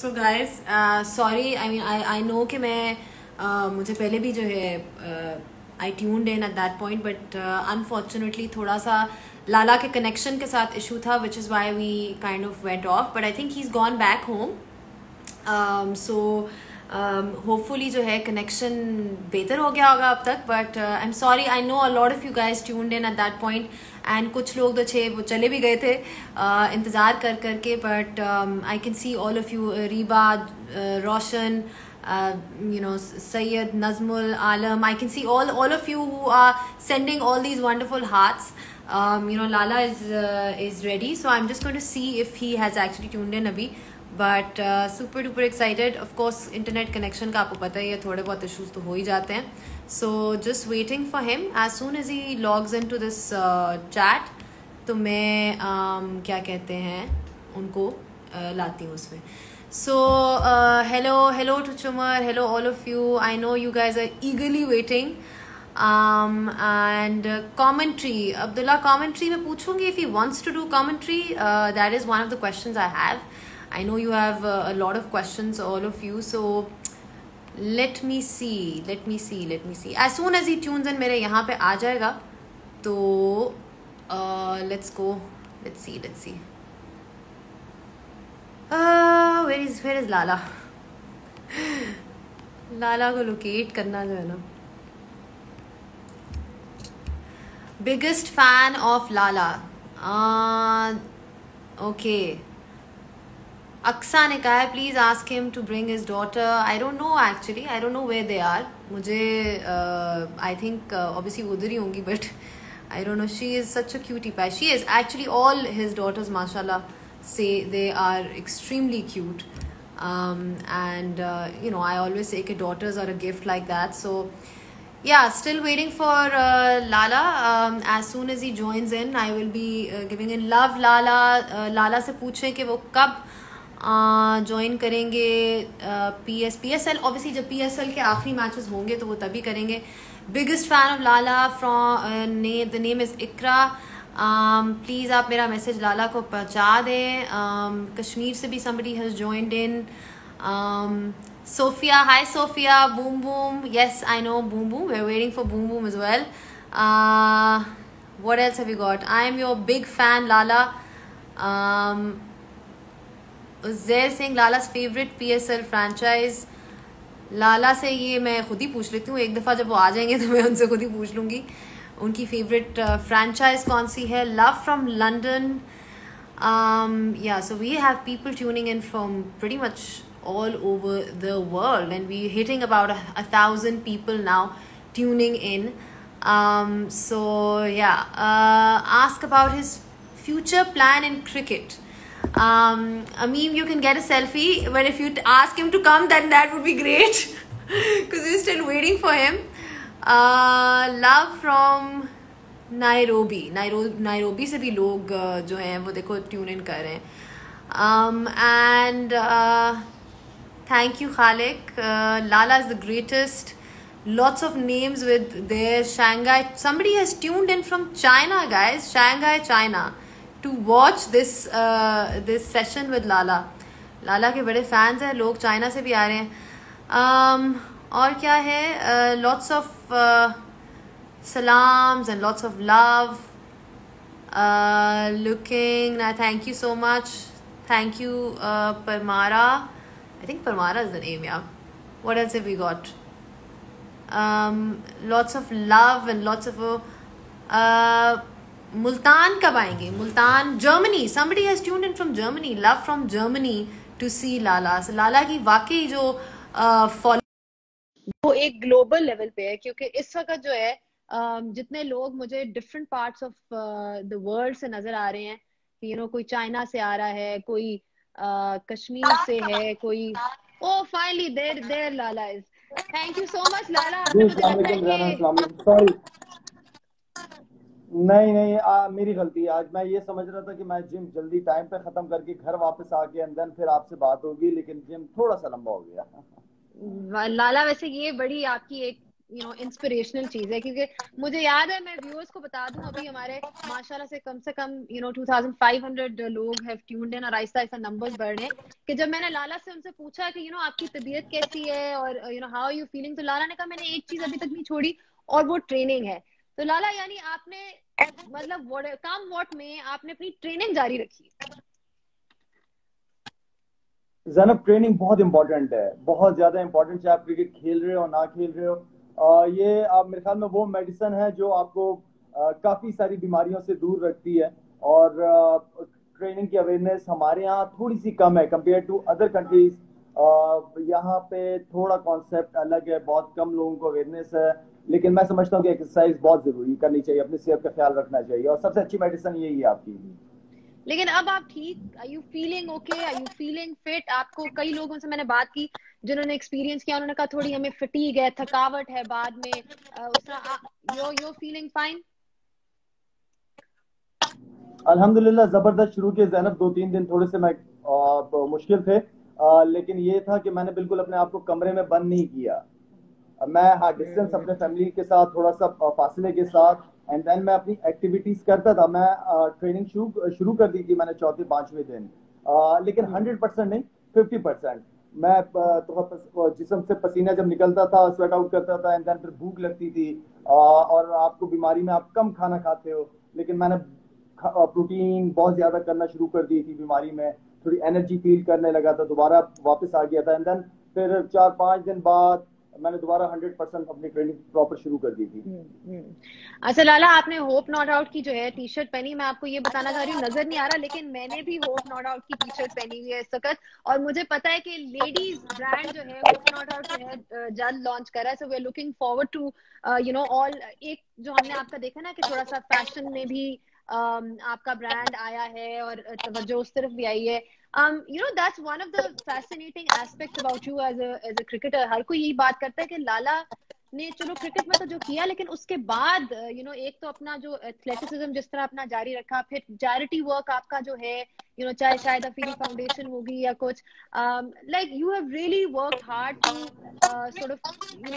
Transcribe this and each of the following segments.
So guys sorry I know कि मैं मुझे पहले भी जो है I tuned in at that point but unfortunately थोड़ा सा लाला के कनेक्शन के साथ इशू था which is why we kind of went off but I think he is gone back home so hopefully जो है कनेक्शन बेहतर हो गया होगा अब तक but I am sorry I know a lot of you guys tuned in at that point and कुछ लोग तो छे वो चले भी गए थे इंतज़ार कर करके but I can see all of you Reeba Roshan Sayyid, Nazmul, Alam. I can see all of you who are sending all these wonderful hearts. Lala is ready, so I'm just going to see if he has actually tuned in abhi. But super duper excited. Of course, internet connection का आपको पता ही है थोड़े बहुत issues तो हो ही जाते हैं. So just waiting for him. As soon as he logs into this chat, तो मैं क्या कहते हैं उनको लाती हूँ उसमें. So hello to Chumar, hello all of you. I know you guys are eagerly waiting. And commentary, Abdullah commentary मैं पूछूंगी if he wants to do commentary. That is one of the questions I have. I know you have a lot of questions, all of you. So let me see. As soon as he tunes in मेरे यहाँ पे आ जाएगा तो let's go. Let's see. Where is Lala? लाला को locate करना जो है ना. Biggest fan of Lala. Okay. Aksa ने कहा है please ask him to bring his daughter. I don't know actually. I don't know where they are. मुझे I think obviously उधर ही होंगी but I don't know. She is such a cutie pie. She is actually all his daughters mashallah say they are extremely cute. And I always say that daughters are a gift like that. So yeah, still waiting for Lala. As soon as he joins in, I will be giving in love Lala. Lala से पूछें कि वो कब join करेंगे PSL. Obviously जब PSL के आखिरी matches होंगे तो वो तभी करेंगे. Biggest fan of Lala from the name is Ikra. Please आप मेरा मैसेज लाला को पहुंचा दें. कश्मीर से भी somebody has joined in. Sophia, hi Sophia. Boom boom, yes I know boom boom. We're waiting for boom boom as well. What else have we got? I am your big fan Lala. Uzair Singh, Lala's favorite PSL franchise. लाला से ये मैं खुद ही पूछ लेती हूँ. एक दफ़ा जब वो आ जाएंगे तो मैं उनसे खुद ही पूछ लूँगी उनकी फेवरेट फ्रेंचाइज कौन सी है. Love from London. So we have people tuning in from pretty much all over the world and we're hitting about 1,000 people now tuning in. Ask about his future plan in cricket. Ameem, you can get a selfie, but if you ask him to come then that would be great because we're still waiting for him. Love from Nairobi से भी लोग जो हैं वो देखो tune in कर रहे हैं. And thank you Khalik. Lala is the greatest. Lots of names with their Shanghai. Somebody has tuned in from China, guys. Shanghai, China, to watch this session with Lala. लाला के बड़े fans हैं लोग. China से भी आ रहे हैं. और क्या है. Lots of salams and lots of love. Thank you so much. Thank you Parmara. I think Parmara is the name. Yeah. What else have we got? Lots of love and lots of Multan कब आएंगे. Multan, Germany. Somebody has tuned in from Germany. Love from Germany to see Lala. So लाला की वाकई जो follow वो एक global level पे है क्योंकि इस वक्त जो है जितने लोग मुझे different parts of the world से नजर आ रहे हैं. कोई चाइना से आ रहा है, कोई कश्मीर से है, कोई finally there Lala is. Thank you so much Lala. आपने मुझे लगता है कि सॉरी नहीं मेरी गलती. आज मैं ये समझ रहा था कि मैं जिम जल्दी टाइम पे खत्म करके घर वापस आके एंड देन फिर आपसे बात होगी, लेकिन जिम थोड़ा सा लंबा हो गया. लाला वैसे ये बड़ी आपकी एक इंस्पिरेशनल चीज है, क्योंकि मुझे याद है, मैं व्यूअर्स को बता दूं, अभी हमारे माशाल्लाह से कम 2500 लोग हैव ट्यून्ड इन, और आहिस्ता आहिस्ता नंबर्स बढ़ रहे हैं। कि जब मैंने लाला से उनसे पूछा कि आपकी तबीयत कैसी है और हाउ आर यू फीलिंग, तो लाला ने कहा मैंने एक चीज अभी तक नहीं छोड़ी और वो ट्रेनिंग है। तो लाला, यानी आपने मतलब व्हाट में आपने अपनी ट्रेनिंग जारी रखी। जैनब, ट्रेनिंग बहुत इंपॉर्टेंट है, बहुत ज्यादा इंपॉर्टेंट, चाहे आप क्रिकेट खेल रहे हो ना खेल रहे हो। ये आप मेरे ख्याल में वो मेडिसिन है जो आपको काफी सारी बीमारियों से दूर रखती है। और ट्रेनिंग की अवेयरनेस हमारे यहाँ थोड़ी सी कम है कंपेयर टू अदर कंट्रीज। यहाँ पे थोड़ा कॉन्सेप्ट अलग है, बहुत कम लोगों को अवेयरनेस है। लेकिन मैं समझता हूँ कि एक्सरसाइज बहुत जरूरी करनी चाहिए, अपनी सेहत का ख्याल रखना चाहिए, और सबसे अच्छी मेडिसिन यही है आपकी। लेकिन अब आप ठीक, are you feeling okay, are you feeling fit? आपको कई लोगों से मैंने बात की जिन्होंने एक्सपीरियंस किया, उन्होंने कहा थोड़ी हमें फटीग है, थकावट है बाद में, उस तरह यू फीलिंग फाइन? अल्हम्दुलिल्लाह जबरदस्त शुरू किए जैनब। 2-3 दिन थोड़े से मैं मुश्किल थे, लेकिन ये था कि मैंने बिल्कुल अपने आप को कमरे में बंद नहीं किया। मैं, हाँ, डिस्टेंस अपने फैमिली के साथ थोड़ा सा फासले के साथ, एंड देन मैं अपनी एक्टिविटीज करता था। मैं ट्रेनिंग शुरू शुरू कर दी थी मैंने चौथे पांचवें दिन, लेकिन 100% नहीं, 50%। मैं तो जिस्म से पसीना जब निकलता था, स्वेट आउट करता था, एंड देन फिर भूख लगती थी। और आपको बीमारी में आप कम खाना खाते हो, लेकिन मैंने प्रोटीन बहुत ज्यादा करना शुरू कर दी थी बीमारी में। थोड़ी एनर्जी फील करने लगा था, दोबारा वापस आ गया था, एंड देन फिर 4-5 दिन बाद मैंने दोबारा 100% अपनी ट्रेनिंग प्रॉपर शुरू कर दी थी। अच्छा लाला, आपने होप नॉट आउट की जो है टी शर्ट पहनी, मैं आपको ये बताना चाह रही हूँ, नजर नहीं आ रहा लेकिन मैंने भी होप नॉट आउट की टी शर्ट पहनी हुई है इस वक्त। और मुझे पता है कि लेडीज ब्रांड जो है होप नॉट आउट जो है जल्द लॉन्च कर रहा है, so we are looking forward to all. एक जो हमने आपका देखा ना कि थोड़ा सा फैशन में भी आपका ब्रांड आया है और तवज्जो उस तरफ भी आई है। That's one of the fascinating aspects about you as a cricketer. हर कोई यही बात करता है कि लाला ने चलो क्रिकेट में तो जो किया, लेकिन उसके बाद एक तो अपना जो एथलेटिसिज्म जिस तरह अपना जारी रखा, फिर चैरिटी वर्क आपका जो है, चाहे शायद अफीली फाउंडेशन होगी या कुछ, like you have really worked hard to sort of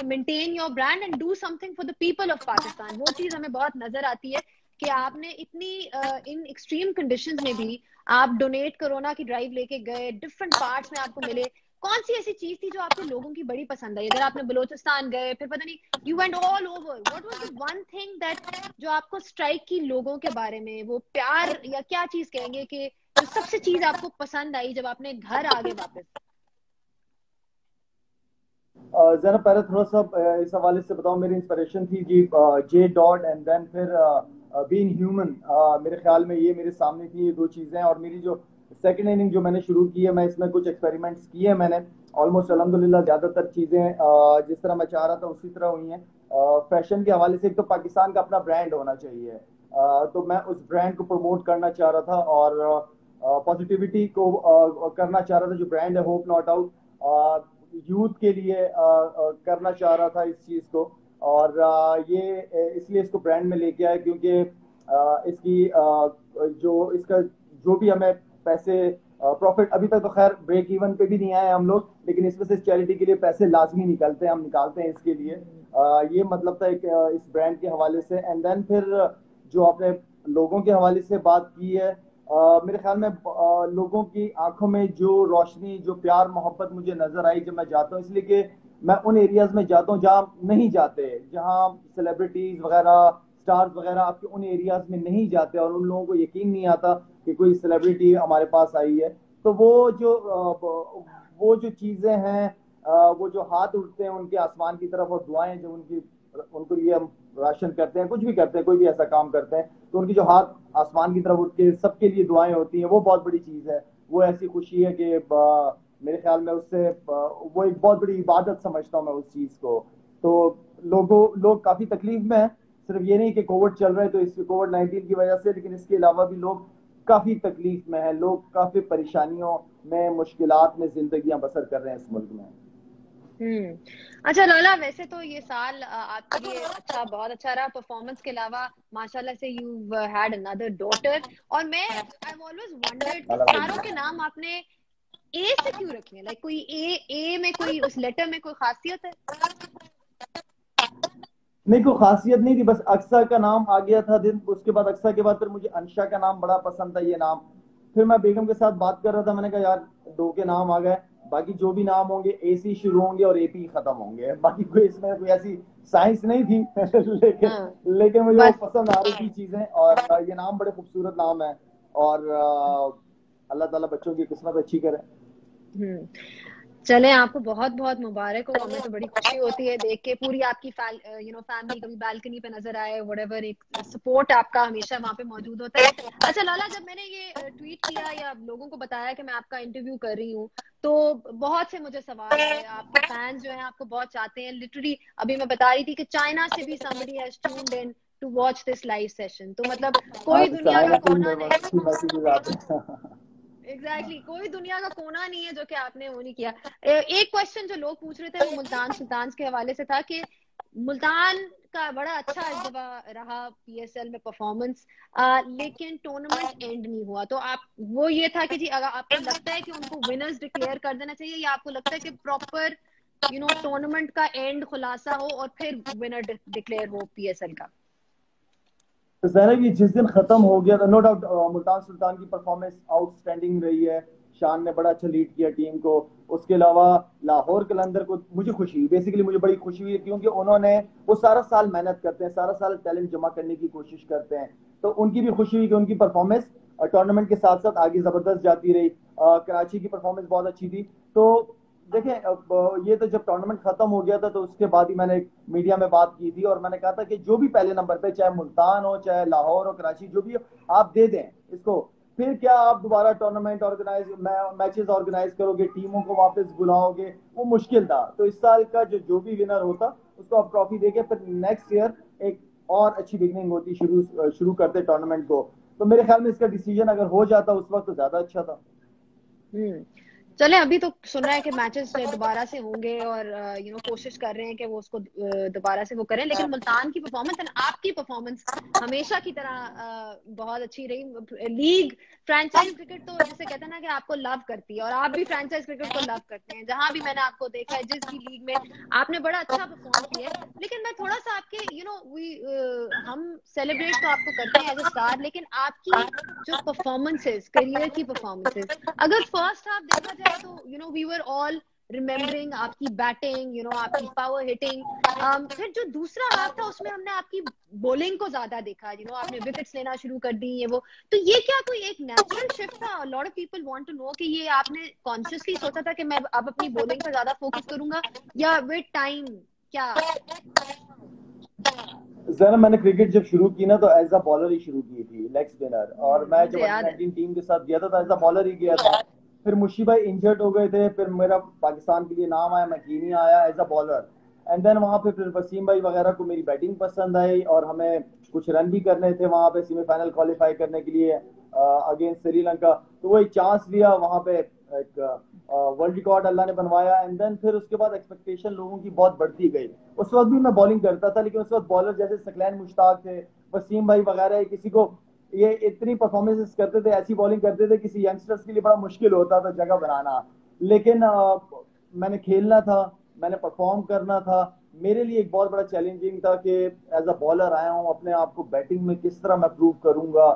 maintain your brand and do something for the people of Pakistan. वो चीज हमें बहुत नजर आती है कि आपने इतनी इन एक्सट्रीम कंडीशंस में भी आप डोनेट कोरोना की ड्राइव लेके गए, डिफरेंट पार्ट्स में आपको मिले। कौन सी ऐसी चीज थी जो आपके लोगों की बड़ी पसंद आई? अगर आपने बलोचिस्तान गए, फिर पता नहीं you went all over, what was the one thing that जो आपको स्ट्राइक की लोगों के बारे में, वो प्यार या क्या चीज कहेंगे कि जो सबसे चीज आपको पसंद आई जब आपने घर आ गए वापस? जरा पहले थोड़ा सा इस हवाले से बताऊं, मेरी इंस्पिरेशन थी जी जे डॉट, एंड देन फिर बीइंग ह्यूमन। मेरे ख्याल में ये मेरे सामने थी, ये दो चीजें। और मेरी जो सेकंड इनिंग जो मैंने शुरू की है, मैं इसमें कुछ एक्सपेरिमेंट्स किए हैं मैंने। ऑलमोस्ट अल्हम्दुलिल्लाह ज्यादातर चीजें जिस तरह मैं चाह रहा था उसी तरह हुई हैं। फैशन के हवाले से एक तो पाकिस्तान का अपना ब्रांड होना चाहिए, तो मैं उस ब्रांड को प्रमोट करना चाह रहा था, और पॉजिटिविटी को करना चाह रहा था। जो ब्रांड है होप नॉट आउट, यूथ के लिए करना चाह रहा था इस चीज को। और ये इसलिए इसको ब्रांड में लेके आया क्योंकि इसकी जो इसका जो भी हमें पैसे प्रॉफिट, अभी तक तो खैर ब्रेक इवन पे भी नहीं आए हम लोग, लेकिन इसमें से चैरिटी के लिए पैसे लाजमी निकलते हैं, हम निकालते हैं इसके लिए। ये मतलब था एक इस ब्रांड के हवाले से। एंड देन फिर जो आपने लोगों के हवाले से बात की है, मेरे ख्याल में लोगों की आंखों में जो रोशनी, जो प्यार मोहब्बत मुझे नजर आई जब मैं जाता हूँ, इसलिए कि मैं उन एरियाज में जाता हूँ जहाँ नहीं जाते, जहाँ सेलिब्रिटीज वगैरह, स्टार्स वगैरह आपके उन एरियाज में नहीं जाते, और उन लोगों को यकीन नहीं आता कि कोई सेलिब्रिटी हमारे पास आई है। तो वो जो चीजें हैं, वो जो हाथ उठते हैं उनके आसमान की तरफ, और दुआएं जो उनको लिए हम राशन करते हैं, कुछ भी करते हैं, कोई भी ऐसा काम करते हैं, तो उनकी जो हाथ आसमान की तरफ उठ के सबके लिए दुआएं होती हैं, वो बहुत बड़ी चीज है। वो ऐसी खुशी है कि मेरे ख्याल में उससे वो एक बहुत बड़ी इबादत समझता हूँ मैं उस चीज को। तो लोग काफी तकलीफ में है, सिर्फ ये नहीं कि कोविड चल रहा है तो इस कोविड-19 की वजह से, लेकिन इसके अलावा भी लोग काफी तकलीफ में है, लोग काफी परेशानियों में, मुश्किलात में जिंदगियां बसर कर रहे हैं इस मुल्क में। अच्छा लाला, वैसे तो ये साल आपके लिए अच्छा, बहुत अच्छा रहा परफॉर्मेंस के अलावा। माशाल्लाह से यू हैड अनदर डॉटर, और मैं आई हैव ऑलवेज वंडर्ड कि चारों के नाम आपने ए से क्यों रखे हैं? लाइक कोई ए में कोई उस लेटर में कोई खासियत है? नहीं, कोई खासियत नहीं थी, बस अक्सा का नाम आ गया था दिन। उसके बाद अक्सा के बाद फिर मुझे अंशा का नाम बड़ा पसंद था, ये नाम। फिर मैं बेगम के साथ बात कर रहा था, मैंने कहा यार दो के नाम आ गए, बाकी जो भी नाम होंगे ए से शुरू होंगे और ए पी खत्म होंगे, बाकी कोई इसमें कोई ऐसी साइंस नहीं थी। लेकिन हाँ लेकिन मुझे वो बस। पसंद आ रही थी चीजें, और ये नाम बड़े खूबसूरत नाम है। और अल्लाह ताला बच्चों की किस्मत अच्छी करे। हम्म। चले, आपको बहुत बहुत मुबारक हो। हमें तो बड़ी खुशी होती है देख के, पूरी आपकी फैमिली कभी बालकनी पे नजर आए, व्हाटएवर, एक सपोर्ट आपका हमेशा वहां पे मौजूद होता है। अच्छा लाला, जब मैंने ये ट्वीट किया या लोगों को बताया कि मैं आपका इंटरव्यू कर रही हूँ, तो बहुत से मुझे सवाल आए। आपके फैंस जो हैं आपको बहुत चाहते हैं, लिटरली। अभी मैं बता रही थी कि चाइना से भी somebody has tuned in to watch this live session। तो मतलब हाँ, कोई तो दुनिया का चाइना से कोना नहीं, मैसेजेस आते हैं। एग्जैक्टली कोई दुनिया का कोना नहीं है जो कि आपने वो नहीं किया। एक क्वेश्चन जो लोग पूछ रहे थे वो मुल्तान सुल्तान के हवाले से था कि मुल्तान का बड़ा अच्छा इस दफा रहा पीएसएल में परफॉर्मेंस, लेकिन टूर्नामेंट एंड नहीं हुआ। तो आप, वो ये था कि जी अगर आपको लगता है कि उनको विनर्स डिक्लेयर कर देना चाहिए, या आपको लगता है कि प्रॉपर टूर्नामेंट का एंड खुलासा हो और फिर विनर डिक्लेयर हो पीएसएल का। तो जैनब, ये जिस दिन खत्म हो गया था, नो डाउट मुल्तान सुल्तान की परफॉर्मेंस आउटस्टैंडिंग रही है। शान ने बड़ा अच्छा लीड किया टीम को। उसके अलावा लाहौर कलंदर को मुझे खुशी हुई, बेसिकली मुझे बड़ी खुशी हुई, क्योंकि उन्होंने, वो सारा साल मेहनत करते हैं, सारा साल टैलेंट जमा करने की कोशिश करते हैं। तो उनकी भी खुशी हुई कि उनकी परफॉर्मेंस टूर्नामेंट के साथ साथ आगे जबरदस्त जाती रही। कराची की परफॉर्मेंस बहुत अच्छी थी। तो देखें, अब ये तो जब टूर्नामेंट खत्म हो गया था, तो उसके बाद ही मैंने मीडिया में बात की थी और मैंने कहा था कि जो भी पहले नंबर पे, चाहे मुल्तान हो, चाहे लाहौर हो, कराची, जो भी हो, आप दे दें इसको। फिर क्या आप दोबारा टूर्नामेंट ऑर्गेनाइज, मैचेस ऑर्गेनाइज करोगे, टीमों को वापस बुलाओगे, वो मुश्किल था। तो इस साल का जो भी विनर होता, उसको आप ट्रॉफी देके फिर नेक्स्ट ईयर एक और अच्छी बिगनिंग होती, शुरू शुरू करते टूर्नामेंट को। तो मेरे ख्याल में इसका डिसीजन अगर हो जाता उस वक्त, तो ज्यादा अच्छा था। हम्म। चले, अभी तो सुन रहा है कि मैचेस दोबारा से होंगे और कोशिश कर रहे हैं कि वो उसको दोबारा से वो करें, लेकिन मुल्तान की परफॉर्मेंस एंड आपकी परफॉर्मेंस हमेशा की तरह बहुत अच्छी रही। लीग, फ्रैंचाइज क्रिकेट तो जिसे कहते हैं ना कि आपको लव करती है, और आप भी फ्रैंचाइज क्रिकेट को लव करते हैं। जहां भी मैंने आपको देखा है, जिस भी लीग में, आपने बड़ा अच्छा परफॉर्म किया है। लेकिन मैं थोड़ा सा आपके वी हम सेलिब्रेट तो आपको करते हैं एज अ स्टार, लेकिन आपकी जो परफॉर्मेंसेस, करियर की परफॉर्मेंसेस, अगर फर्स्ट हाफ देखा जाए तो वी वर ऑल रिमेम्बरिंग आपकी बैटिंग, आपकी पावर हिटिंग। फिर जो दूसरा हाफ था उसमें हमने आपकी बॉलिंग को ज्यादा देखा। आपने विकेट्स लेना शुरू कर दी, ये वो। तो ये क्या कोई एक नेचुरल शिफ्ट था? Lot of people want to know कि ये आपने कॉन्शियसली सोचा था कि मैं अब अपनी बॉलिंग पर ज्यादा फोकस करूंगा, या विद टाइम क्या? जरा, मैंने क्रिकेट जब शुरू की ना, तो एज अ बॉलर ही शुरू की थी, लेग स्पिनर। और मैं मुझे जब अंडर याद है। 19 टीम के साथ गया था, तो एज अ बॉलर ही गया था। फिर मुशी भाई इंजर्ड हो गए थे, फिर मेरा पाकिस्तान के लिए नाम आया, मैं कीनी आया as a bowler. And then वहां पे फिर वसीम भाई वगैरह को मेरी बैटिंग पसंद आई, और हमें कुछ रन भी करने थे वहां पे सेमीफाइनल क्वालिफाई करने के लिए अगेंस्ट श्रीलंका। तो वो एक चांस लिया वहां पे, एक वर्ल्ड रिकॉर्ड अल्लाह ने बनवाया। एंड देन फिर उसके बाद एक्सपेक्टेशन लोगों की बहुत बढ़ती गई। उस वक्त भी मैं बॉलिंग करता था, लेकिन उस वक्त बॉलर जैसे सकलैन मुश्ताक थे, वसीम भाई वगैरह, किसी को ये इतनी परफॉर्मेंसेस करते थे, ऐसी बॉलिंग करते थे, किसी यंगस्टर्स के लिए बड़ा मुश्किल होता था जगह बनाना। लेकिन मैंने खेलना था, मैंने परफॉर्म करना था। मेरे लिए एक बहुत बड़ा चैलेंजिंग था कि एज अ बॉलर आया हूँ, अपने आप को बैटिंग में किस तरह मैं प्रूव करूंगा।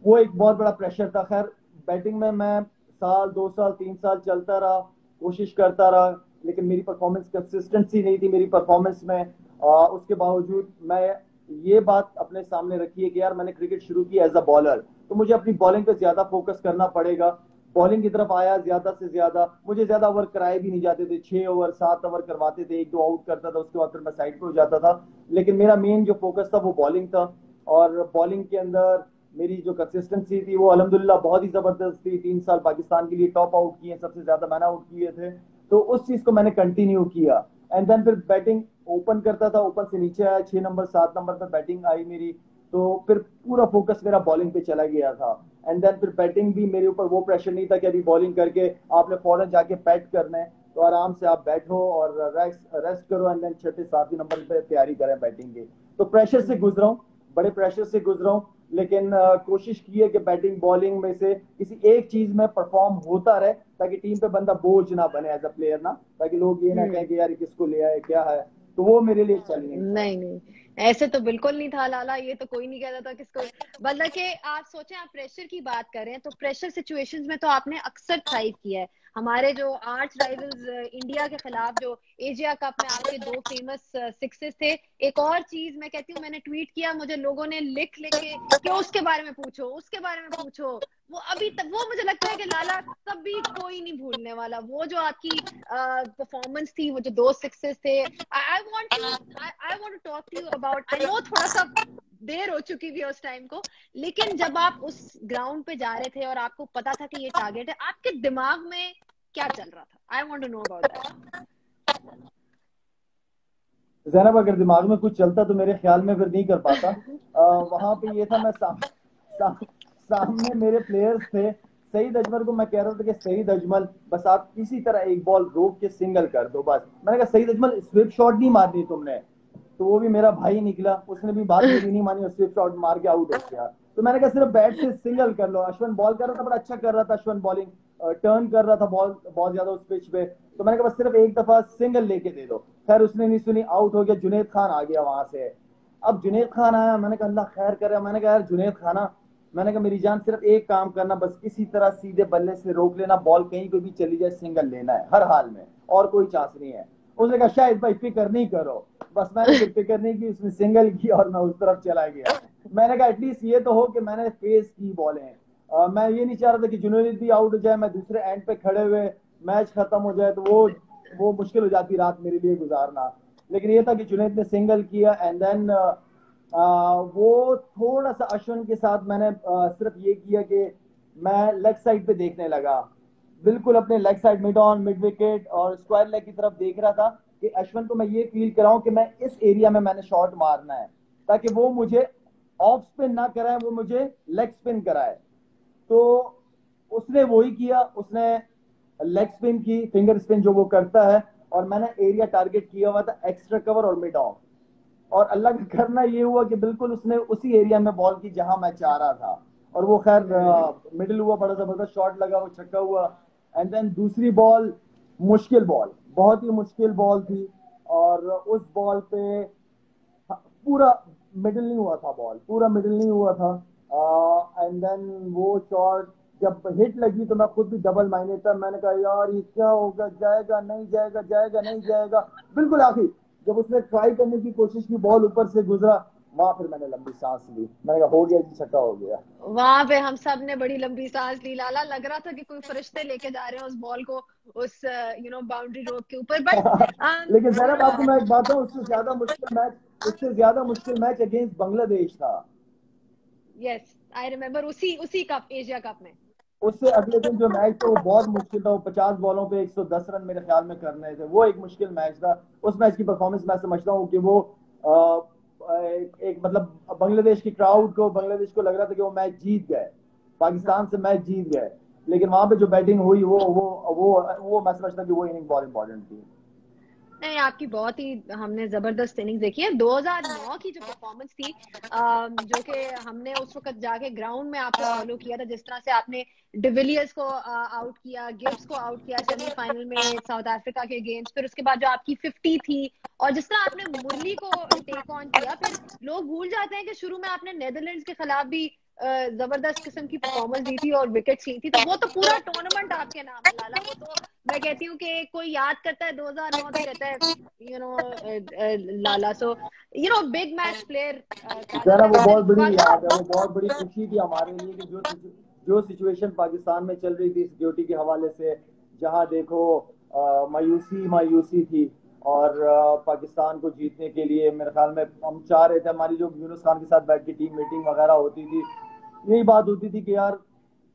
वो एक बहुत बड़ा प्रेशर था। खैर, बैटिंग में मैं साल, 2 साल, 3 साल चलता रहा, कोशिश करता रहा, लेकिन मेरी परफॉर्मेंस कंसिस्टेंसी नहीं थी मेरी परफॉर्मेंस में। उसके बावजूद मैं ये बात अपने सामने रखी है कि यार मैंने क्रिकेट शुरू की एज अ बॉलर, तो मुझे अपनी बॉलिंग पे ज्यादा फोकस करना पड़ेगा। बॉलिंग की तरफ आया ज्यादा से ज्यादा, मुझे ज्यादा ओवर कराए भी नहीं जाते थे, 6 ओवर 7 ओवर करवाते थे, 1-2 आउट करता था, उसके बाद फिर मैं साइड पे हो जाता था। लेकिन मेरा मेन जो फोकस था वो बॉलिंग था। और बॉलिंग के अंदर मेरी जो कंसिस्टेंसी थी वो अल्हम्दुलिल्लाह बहुत ही जबरदस्त थी। 3 साल पाकिस्तान के लिए टॉप आउट किए, सबसे ज्यादा मैंने आउट किए थे। तो उस चीज को मैंने कंटिन्यू किया। एंड देन फिर बैटिंग ओपन करता था, ओपन से नीचे आया, 6 नंबर 7 नंबर पर बैटिंग आई मेरी। तो फिर पूरा फोकस मेरा बॉलिंग पे चला गया था। एंड देन फिर बैटिंग भी मेरे ऊपर वो प्रेशर नहीं था कि अभी बॉलिंग करके आपने फौरन जाके बैट करना है। तो आराम से आप बैठो और रेस्ट रेस्ट करो, एंड देन 6 7 नंबर पे तैयारी करें बैटिंग की। तो प्रेशर से गुजरा हूँ, बड़े प्रेशर से गुजरा हूँ। लेकिन कोशिश की है कि बैटिंग बॉलिंग में से किसी एक चीज में परफॉर्म होता रहे, ताकि टीम पे बंदा बोझ ना बने एज अ प्लेयर ना, ताकि लोग ये ना कहें हम्म। कि यार किसको ले आए क्या है। तो वो मेरे लिए चैलेंजिंग था। नहीं नहीं, ऐसे तो बिल्कुल नहीं था लाला, ये तो कोई नहीं कहता था किसको। मतलब कि आप सोचें, आप प्रेशर की बात कर रहे हैं तो प्रेशर सिचुएशंस में तो आपने अक्सर थ्राइव किया है। हमारे जो आर्च राइवल्स इंडिया के खिलाफ जो एशिया कप में आपके दो फेमस सिक्सेस थे। एक और चीज मैं कहती हूँ, मैंने ट्वीट किया, मुझे लोगों ने लिख लिख के कि उसके बारे में पूछो, उसके बारे में पूछो। वो अभी तक, वो मुझे लगता है कि लाला कभी कोई नहीं भूलने वाला, वो जो आपकी परफॉर्मेंस थी, वो जो दो सिक्सेस थे। I want you I want to talk to you about, I know थोड़ा सा देर हो चुकी थी उस टाइम को, लेकिन जब आप उस ग्राउंड पे जा रहे थे और आपको पता था कि ये टारगेट है, आपके दिमाग में क्या चल रहा था? I want to know about that. Zainab, अगर दिमाग में कुछ चलता तो मेरे ख्याल में फिर नहीं कर पाता। वहां पे ये था, मैं सामने मेरे प्लेयर्स थे। सईद अजमल को मैं कह रहा था कि सईद अजमल, बस आप किसी तरह एक बॉल रोक के सिंगल कर दो बस। मैंने कहा सईद अजमल, स्विप शॉट नहीं मारनी तुमने। तो वो भी मेरा भाई निकला, उसने भी बात मेरी नहीं मानी और स्विप शॉट मार के आउट हो गया। तो मैंने कहा सिर्फ बैट से सिंगल कर लो। अश्विन बॉल कर रहा था, बड़ा अच्छा कर रहा था अश्विन बॉलिंग, टर्न कर रहा था बॉल बहुत ज्यादा उस पिच पे। तो मैंने कहा बस सिर्फ एक दफा सिंगल लेके दे दो। खैर उसने नहीं सुनी, आउट हो गया। जुनेद खान आ गया वहां से। अब जुनेद खान आया, मैंने कहा अल्लाह खैर करे। मैंने कहा यार जुनेद खाना, मैंने कहा मेरी जान सिर्फ एक काम करना, बस किसी तरह सीधे बल्ले से रोक लेना, बॉल कहीं को भी चली जाए सिंगल लेना है हर हाल में, और कोई चांस नहीं है। उसने कहा शायद भाई फिक्र नहीं करो। बस मैंने फिर फिक्र नहीं की, उसने सिंगल की और मैं उस तरफ चला गया। मैंने कहा एटलीस्ट ये तो हो कि मैंने फेस की बॉलें। मैं ये नहीं चाह रहा था कि जुनैद भी आउट हो जाए, मैं दूसरे एंड पे खड़े हुए मैच खत्म हो जाए, तो वो मुश्किल हो जाती रात मेरे लिए गुजारना। लेकिन ये था कि जुनैद ने सिंगल किया एंड देन वो थोड़ा सा अश्विन के साथ मैंने सिर्फ ये किया कि मैं लेग साइड पे देखने लगा, बिल्कुल अपने leg side, mid on, mid wicket और स्क्वायर लेग की तरफ देख रहा था कि अश्विन को मैं ये फील कराऊं कि मैं इस एरिया में मैंने शॉट मारना है, ताकि वो मुझे ऑफ स्पिन ना कराए, वो मुझे लेग स्पिन कराए। तो उसने वही किया, उसने लेग स्पिन की, फिंगर स्पिन जो वो करता है, और मैंने एरिया टारगेट किया हुआ था एक्स्ट्रा कवर और मिड ऑन। और अल्लाह का करना ये हुआ कि बिल्कुल उसने उसी एरिया में बॉल की जहां मैं चाह रहा था, और वो खैर मिडिल हुआ, बड़ा जबरदस्त शॉट लगा, वो छक्का हुआ। एंड देन दूसरी बॉल, मुश्किल बॉल, बहुत ही मुश्किल बॉल थी। और उस बॉल पे पूरा मिडिल नहीं हुआ था, बॉल पूरा मिडिल नहीं हुआ था। एंड देन वो शॉट जब हिट लगी तो मैं खुद भी डबल माइंडेड था। मैंने कहा यार ये क्या होगा, जाएगा नहीं जाएगा, जाएगा नहीं जाएगा। बिल्कुल आखिर जब उसने ट्राई करने की कोशिश की, बॉल ऊपर से गुजरा, वहां फिर मैंने लंबी सांस ली। मैंने कहा हो गया जी, छक्का हो गया। वहां पे हम सब ने बड़ी लंबी सांस ली लाला, लग रहा था कि कोई फरिश्ते लेके जा रहे हैं उस बॉल को उस बाउंड्री रोड के ऊपर। बट लेकिन जैनब आपको मैं एक बात बताऊं, उससे ज्यादा मुश्किल मैच अगेंस्ट बांग्लादेश था। यस, आई रिमेम्बर, उसी उसी कप, एशिया कप में। उससे अगले दिन जो मैच था वो बहुत मुश्किल था। वो 50 बॉलों पे 110 रन मेरे ख्याल में करने थे, वो एक मुश्किल मैच था। उस मैच की परफॉर्मेंस मैं समझता हूँ कि वो एक मतलब बांग्लादेश की क्राउड को, बांग्लादेश को लग रहा था कि वो मैच जीत गए, पाकिस्तान से मैच जीत गए। लेकिन वहां पे जो बैटिंग हुई, वो मैं समझता कि वो इनिंग बहुत इंपॉर्टेंट थी। नहीं, आपकी बहुत ही हमने जबरदस्त इनिंग्स देखी है। 2009 की जो परफॉर्मेंस थी, जो कि हमने उस वक्त जाके ग्राउंड में आपको फॉलो किया था, जिस तरह से आपने डिविलियर्स को आउट किया, गिब्स को आउट किया सेमीफाइनल में साउथ अफ्रीका के अगेंस्ट, फिर उसके बाद जो आपकी 50 थी, और जिस तरह आपने मुरली को टेक ऑन किया। फिर लोग भूल जाते हैं कि शुरू में आपने नेदरलैंड्स के खिलाफ भी जबरदस्त किस्म की परफॉर्मेंस दी थी और विकेट ली थी, तो वो तो पूरा टूर्नामेंट आपके नाम है लाला। वो तो मैं कहती हूँ कि कोई याद करता है 2009 तो कहता है Lala. So big match player Qadir जरा वो कादिर। बहुत बड़ी बाकी याद है, वो बहुत बड़ी खुशी थी हमारे लिए कि जो सिचुएशन पाकिस्तान में चल रही थी सिक्योरिटी के हवाले से, जहां देखो मायूसी मायूसी थी। और पाकिस्तान को जीतने के लिए मेरे ख्याल में हम चाह रहे थे, हमारी जो यूनुस खान के साथ बैठ के टीम मीटिंग वगैरह होती थी, यही बात होती थी कि यार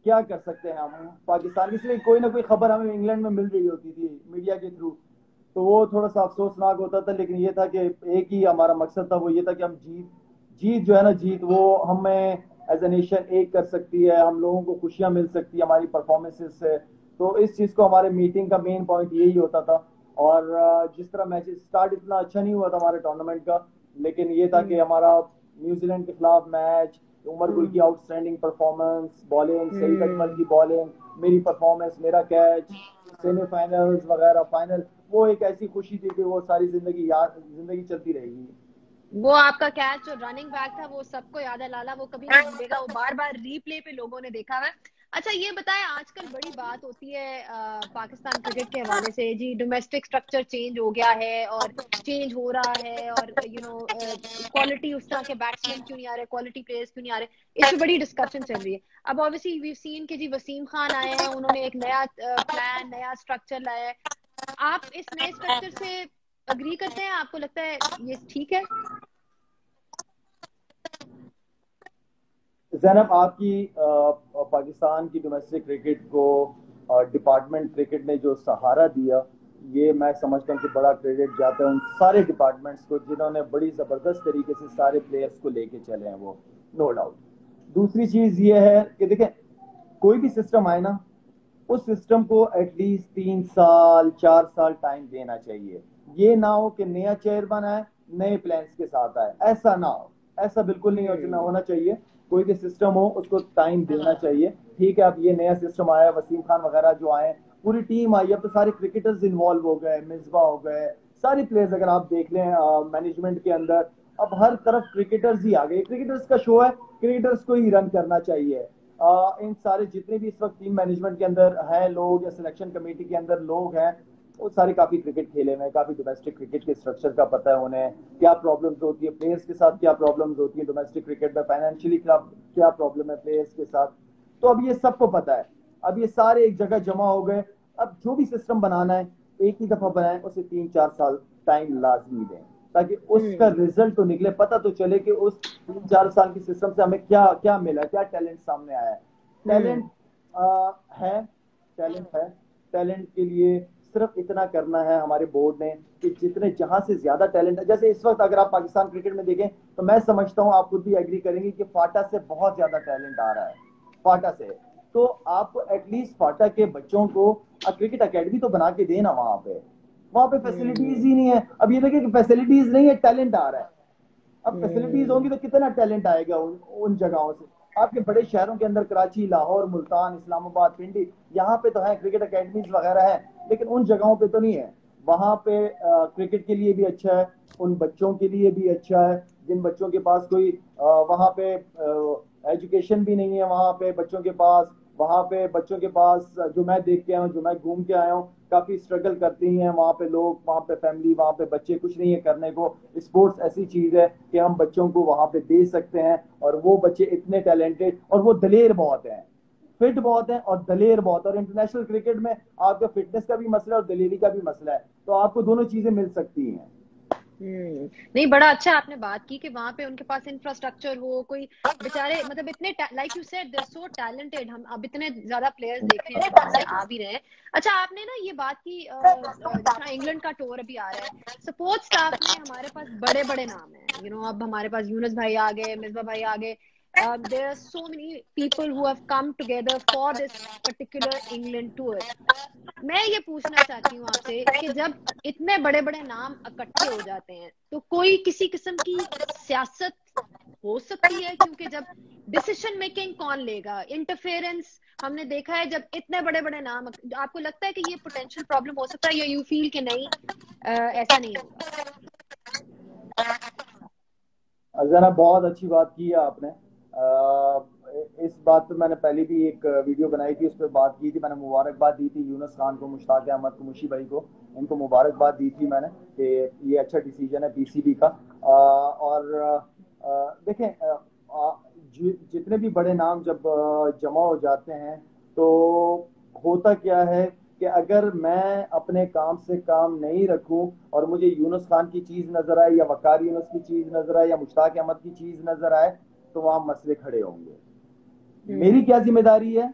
क्या कर सकते हैं हम पाकिस्तान, इसलिए कोई ना कोई खबर हमें इंग्लैंड में मिल रही होती थी मीडिया के थ्रू। तो वो थोड़ा सा अफसोसनाक होता था, लेकिन ये था कि एक ही हमारा मकसद था, वो ये था कि हम जीत, जीत जो है ना, जीत वो हमें एज ए नेशन एक कर सकती है, हम लोगों को खुशियां मिल सकती है हमारी परफॉर्मेंसेस से। तो इस चीज को हमारे मीटिंग का मेन पॉइंट यही होता था। और जिस तरह मैच स्टार्ट इतना अच्छा नहीं हुआ था हमारे टूर्नामेंट का, लेकिन ये था कि हमारा न्यूजीलैंड के खिलाफ मैच, उमर गुल की outstanding performance, bowling, Saeed Ajmal की बॉलिंग, मेरी परफॉर्मेंस, मेरा कैच, सेमीफाइनल्स वगैरह फाइनल, वो एक ऐसी खुशी थी कि वो सारी जिंदगी याद, जिंदगी चलती रहेगी। वो आपका कैच जो रनिंग बैक था वो सबको याद है लाला, वो कभी नहीं भूलेगा, वो बार बार रीप्ले पे लोगों ने देखा है। अच्छा ये बताएं, आजकल बड़ी बात होती है पाकिस्तान क्रिकेट के हवाले से जी, डोमेस्टिक स्ट्रक्चर चेंज हो गया है और चेंज हो रहा है, और क्वालिटी उस तरह के बैट्समैन क्यों नहीं आ रहे, क्वालिटी प्लेयर्स क्यों नहीं आ रहे, इस पे बड़ी डिस्कशन चल रही है। अब ऑब्वियसली वी सीन के जी वसीम खान आए हैं, उन्होंने एक नया प्लान, नया स्ट्रक्चर लाया है। आप इस नए स्ट्रक्चर से अग्री करते हैं? आपको लगता है ये ठीक है? ज़ैनब, आपकी पाकिस्तान की डोमेस्टिक क्रिकेट को डिपार्टमेंट क्रिकेट ने जो सहारा दिया, ये मैं समझता हूँ कि बड़ा क्रेडिट जाता है उन सारे डिपार्टमेंट्स को जिन्होंने बड़ी ज़बरदस्त तरीके से सारे प्लेयर्स को लेके चले हैं, वो नो डाउट। दूसरी चीज़ ये है कि देखें, कोई भी सिस्टम आए ना, उस सिस्टम को एटलीस्ट 3 साल 4 साल टाइम देना चाहिए। ये ना हो कि नया चेयरमैन आए, नए प्लान्स के साथ आए, ऐसा ना हो, ऐसा बिल्कुल नहीं होना चाहिए। कोई भी सिस्टम हो उसको टाइम देना चाहिए। ठीक है, अब ये नया सिस्टम आया, वसीम खान वगैरह जो आए, पूरी टीम आई, अब तो सारे क्रिकेटर्स इन्वॉल्व हो गए, मिसबा हो गए, सारे प्लेयर्स अगर आप देख लें मैनेजमेंट के अंदर, अब हर तरफ क्रिकेटर्स ही आ गए। क्रिकेटर्स का शो है, क्रिकेटर्स को ही रन करना चाहिए। इन सारे जितने भी इस वक्त टीम मैनेजमेंट के अंदर हैं लोग या सिलेक्शन कमेटी के अंदर लोग हैं, वो सारे काफी क्रिकेट खेले हुए हैं, काफी डोमेस्टिक क्रिकेट के स्ट्रक्चर का पता है उन्हें, क्या प्रॉब्लम्स होती है प्लेयर्स के साथ, क्या प्रॉब्लम्स होती है डोमेस्टिक क्रिकेट में, फाइनेंशियली क्या प्रॉब्लम है प्लेयर्स के साथ। तो अब ये सबको पता है, अब ये सारे एक जगह जमा हो गए। अब जो भी सिस्टम बनाना है एक ही दफा बनाए, उसे 3 4 साल टाइम लाजमी दें, ताकि उसका रिजल्ट तो निकले, पता तो चले कि उस 3 4 साल की सिस्टम से हमें क्या क्या मिला, क्या टैलेंट सामने आया है। टैलेंट है, टैलेंट है, टैलेंट के लिए सिर्फ इतना करना है हमारे बोर्ड ने कि जितने जहां से ज्यादा टैलेंट है, जैसे इस वक्त अगर आप पाकिस्तान क्रिकेट में देखें तो मैं समझता हूं, आप खुद भी एग्री करेंगे कि फाटा से बहुत ज्यादा टैलेंट आ रहा है, फाटा से। तो आपको एटलीस्ट फाटा के बच्चों को क्रिकेट एकेडमी तो बना के देना, वहां पे फैसिलिटीज ही नहीं है। अब ये देखिए कि फैसिलिटीज नहीं है, टैलेंट आ रहा है। अब फैसिलिटीज होंगी तो कितना टैलेंट आएगा उन जगहों से। आपके बड़े शहरों के अंदर कराची, लाहौर, मुल्तान, इस्लामाबाद, पिंडी, यहाँ पे तो है क्रिकेट अकेडमीज वगैरह है, लेकिन उन जगहों पे तो नहीं है। वहां पे क्रिकेट के लिए भी अच्छा है, उन बच्चों के लिए भी अच्छा है जिन बच्चों के पास कोई वहां पे एजुकेशन भी नहीं है, वहां पे बच्चों के पास, वहां पे बच्चों के पास जो मैं देख के आया हूँ, जो मैं घूम के आया हूँ, काफी स्ट्रगल करती हैं वहां पे लोग, वहां पे फैमिली, वहां पे बच्चे, कुछ नहीं है करने को। स्पोर्ट्स ऐसी चीज है कि हम बच्चों को वहां पे दे सकते हैं, और वो बच्चे इतने टैलेंटेड, और वो दलेर बहुत हैं, फिट बहुत है और दलेर बहुत है। और इंटरनेशनल क्रिकेट में आपका फिटनेस का भी मसला है और दलेरी का भी मसला है, तो आपको दोनों चीजें मिल सकती हैं। नहीं, बड़ा अच्छा आपने बात की कि वहां पे उनके पास इंफ्रास्ट्रक्चर हो, कोई बेचारे मतलब इतने like you said they are so talented, हम अब इतने ज्यादा प्लेयर्स देख रहे हैं जो वहां से आ भी रहे हैं। अच्छा आपने ना ये बात की, जिस तरह इंग्लैंड का टूर अभी आ रहा है, सपोर्ट स्टाफ में हमारे पास बड़े बड़े नाम हैं, अब हमारे पास यूनुस भाई आ गए, मिसबा भाई आ गए, there are so many people who have come together for this particular England tour. मैं ये पूछना चाहती हूँ आपसे कि जब इतने बड़े बड़े नाम इकट्ठे हो जाते हैं तो कोई किसी किस्म की सियासत हो सकती है? क्योंकि जब डिसीजन मेकिंग कौन लेगा, इंटरफेरेंस हमने देखा है जब इतने बड़े बड़े नाम, आपको लगता है कि ये पोटेंशियल प्रॉब्लम हो सकता है, या यू फील कि नहीं ऐसा नहीं होगा? जरा बहुत अच्छी बात की है आपने। इस बात पे मैंने पहले भी एक वीडियो बनाई थी, उस पर बात की थी, मैंने मुबारकबाद दी थी यूनुस खान को, मुश्ताक अहमद को, मुशी भाई को, इनको मुबारकबाद दी थी मैंने कि ये अच्छा डिसीजन है पीसीबी का। और देखें, जितने भी बड़े नाम जब जमा हो जाते हैं तो होता क्या है कि अगर मैं अपने काम से काम नहीं रखूं और मुझे यूनुस खान की चीज नजर आए, या वकार यूनुस की चीज नजर आए, या मुश्ताक अहमद की चीज नजर आए, तो वहां मसले खड़े होंगे। मेरी क्या जिम्मेदारी है,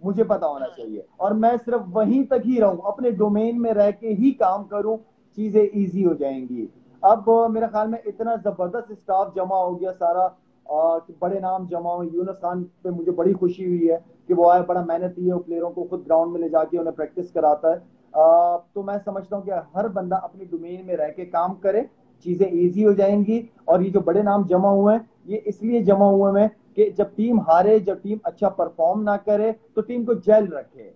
मुझे पता होना चाहिए, और मैं सिर्फ वहीं तक ही रहूं, अपने डोमेन में रह के ही काम करूं, चीजें इजी हो जाएंगी। अब मेरे ख्याल में इतना जबरदस्त स्टाफ जमा हो गया सारा, कि बड़े नाम जमा हुए। यूनुस खान पे मुझे बड़ी खुशी हुई है कि वो आया, बड़ा मेहनती है, वो प्लेयरों को खुद ग्राउंड में ले जाके उन्हें प्रैक्टिस कराता है। तो मैं समझता हूँ कि हर बंदा अपनी डोमेन में रह के काम करे, चीजें इजी हो जाएंगी। और ये जो बड़े नाम जमा हुए हैं, ये इसलिए जमा हुए हैं कि जब टीम हारे, जब टीम अच्छा परफॉर्म ना करे, तो टीम को जेल रखे।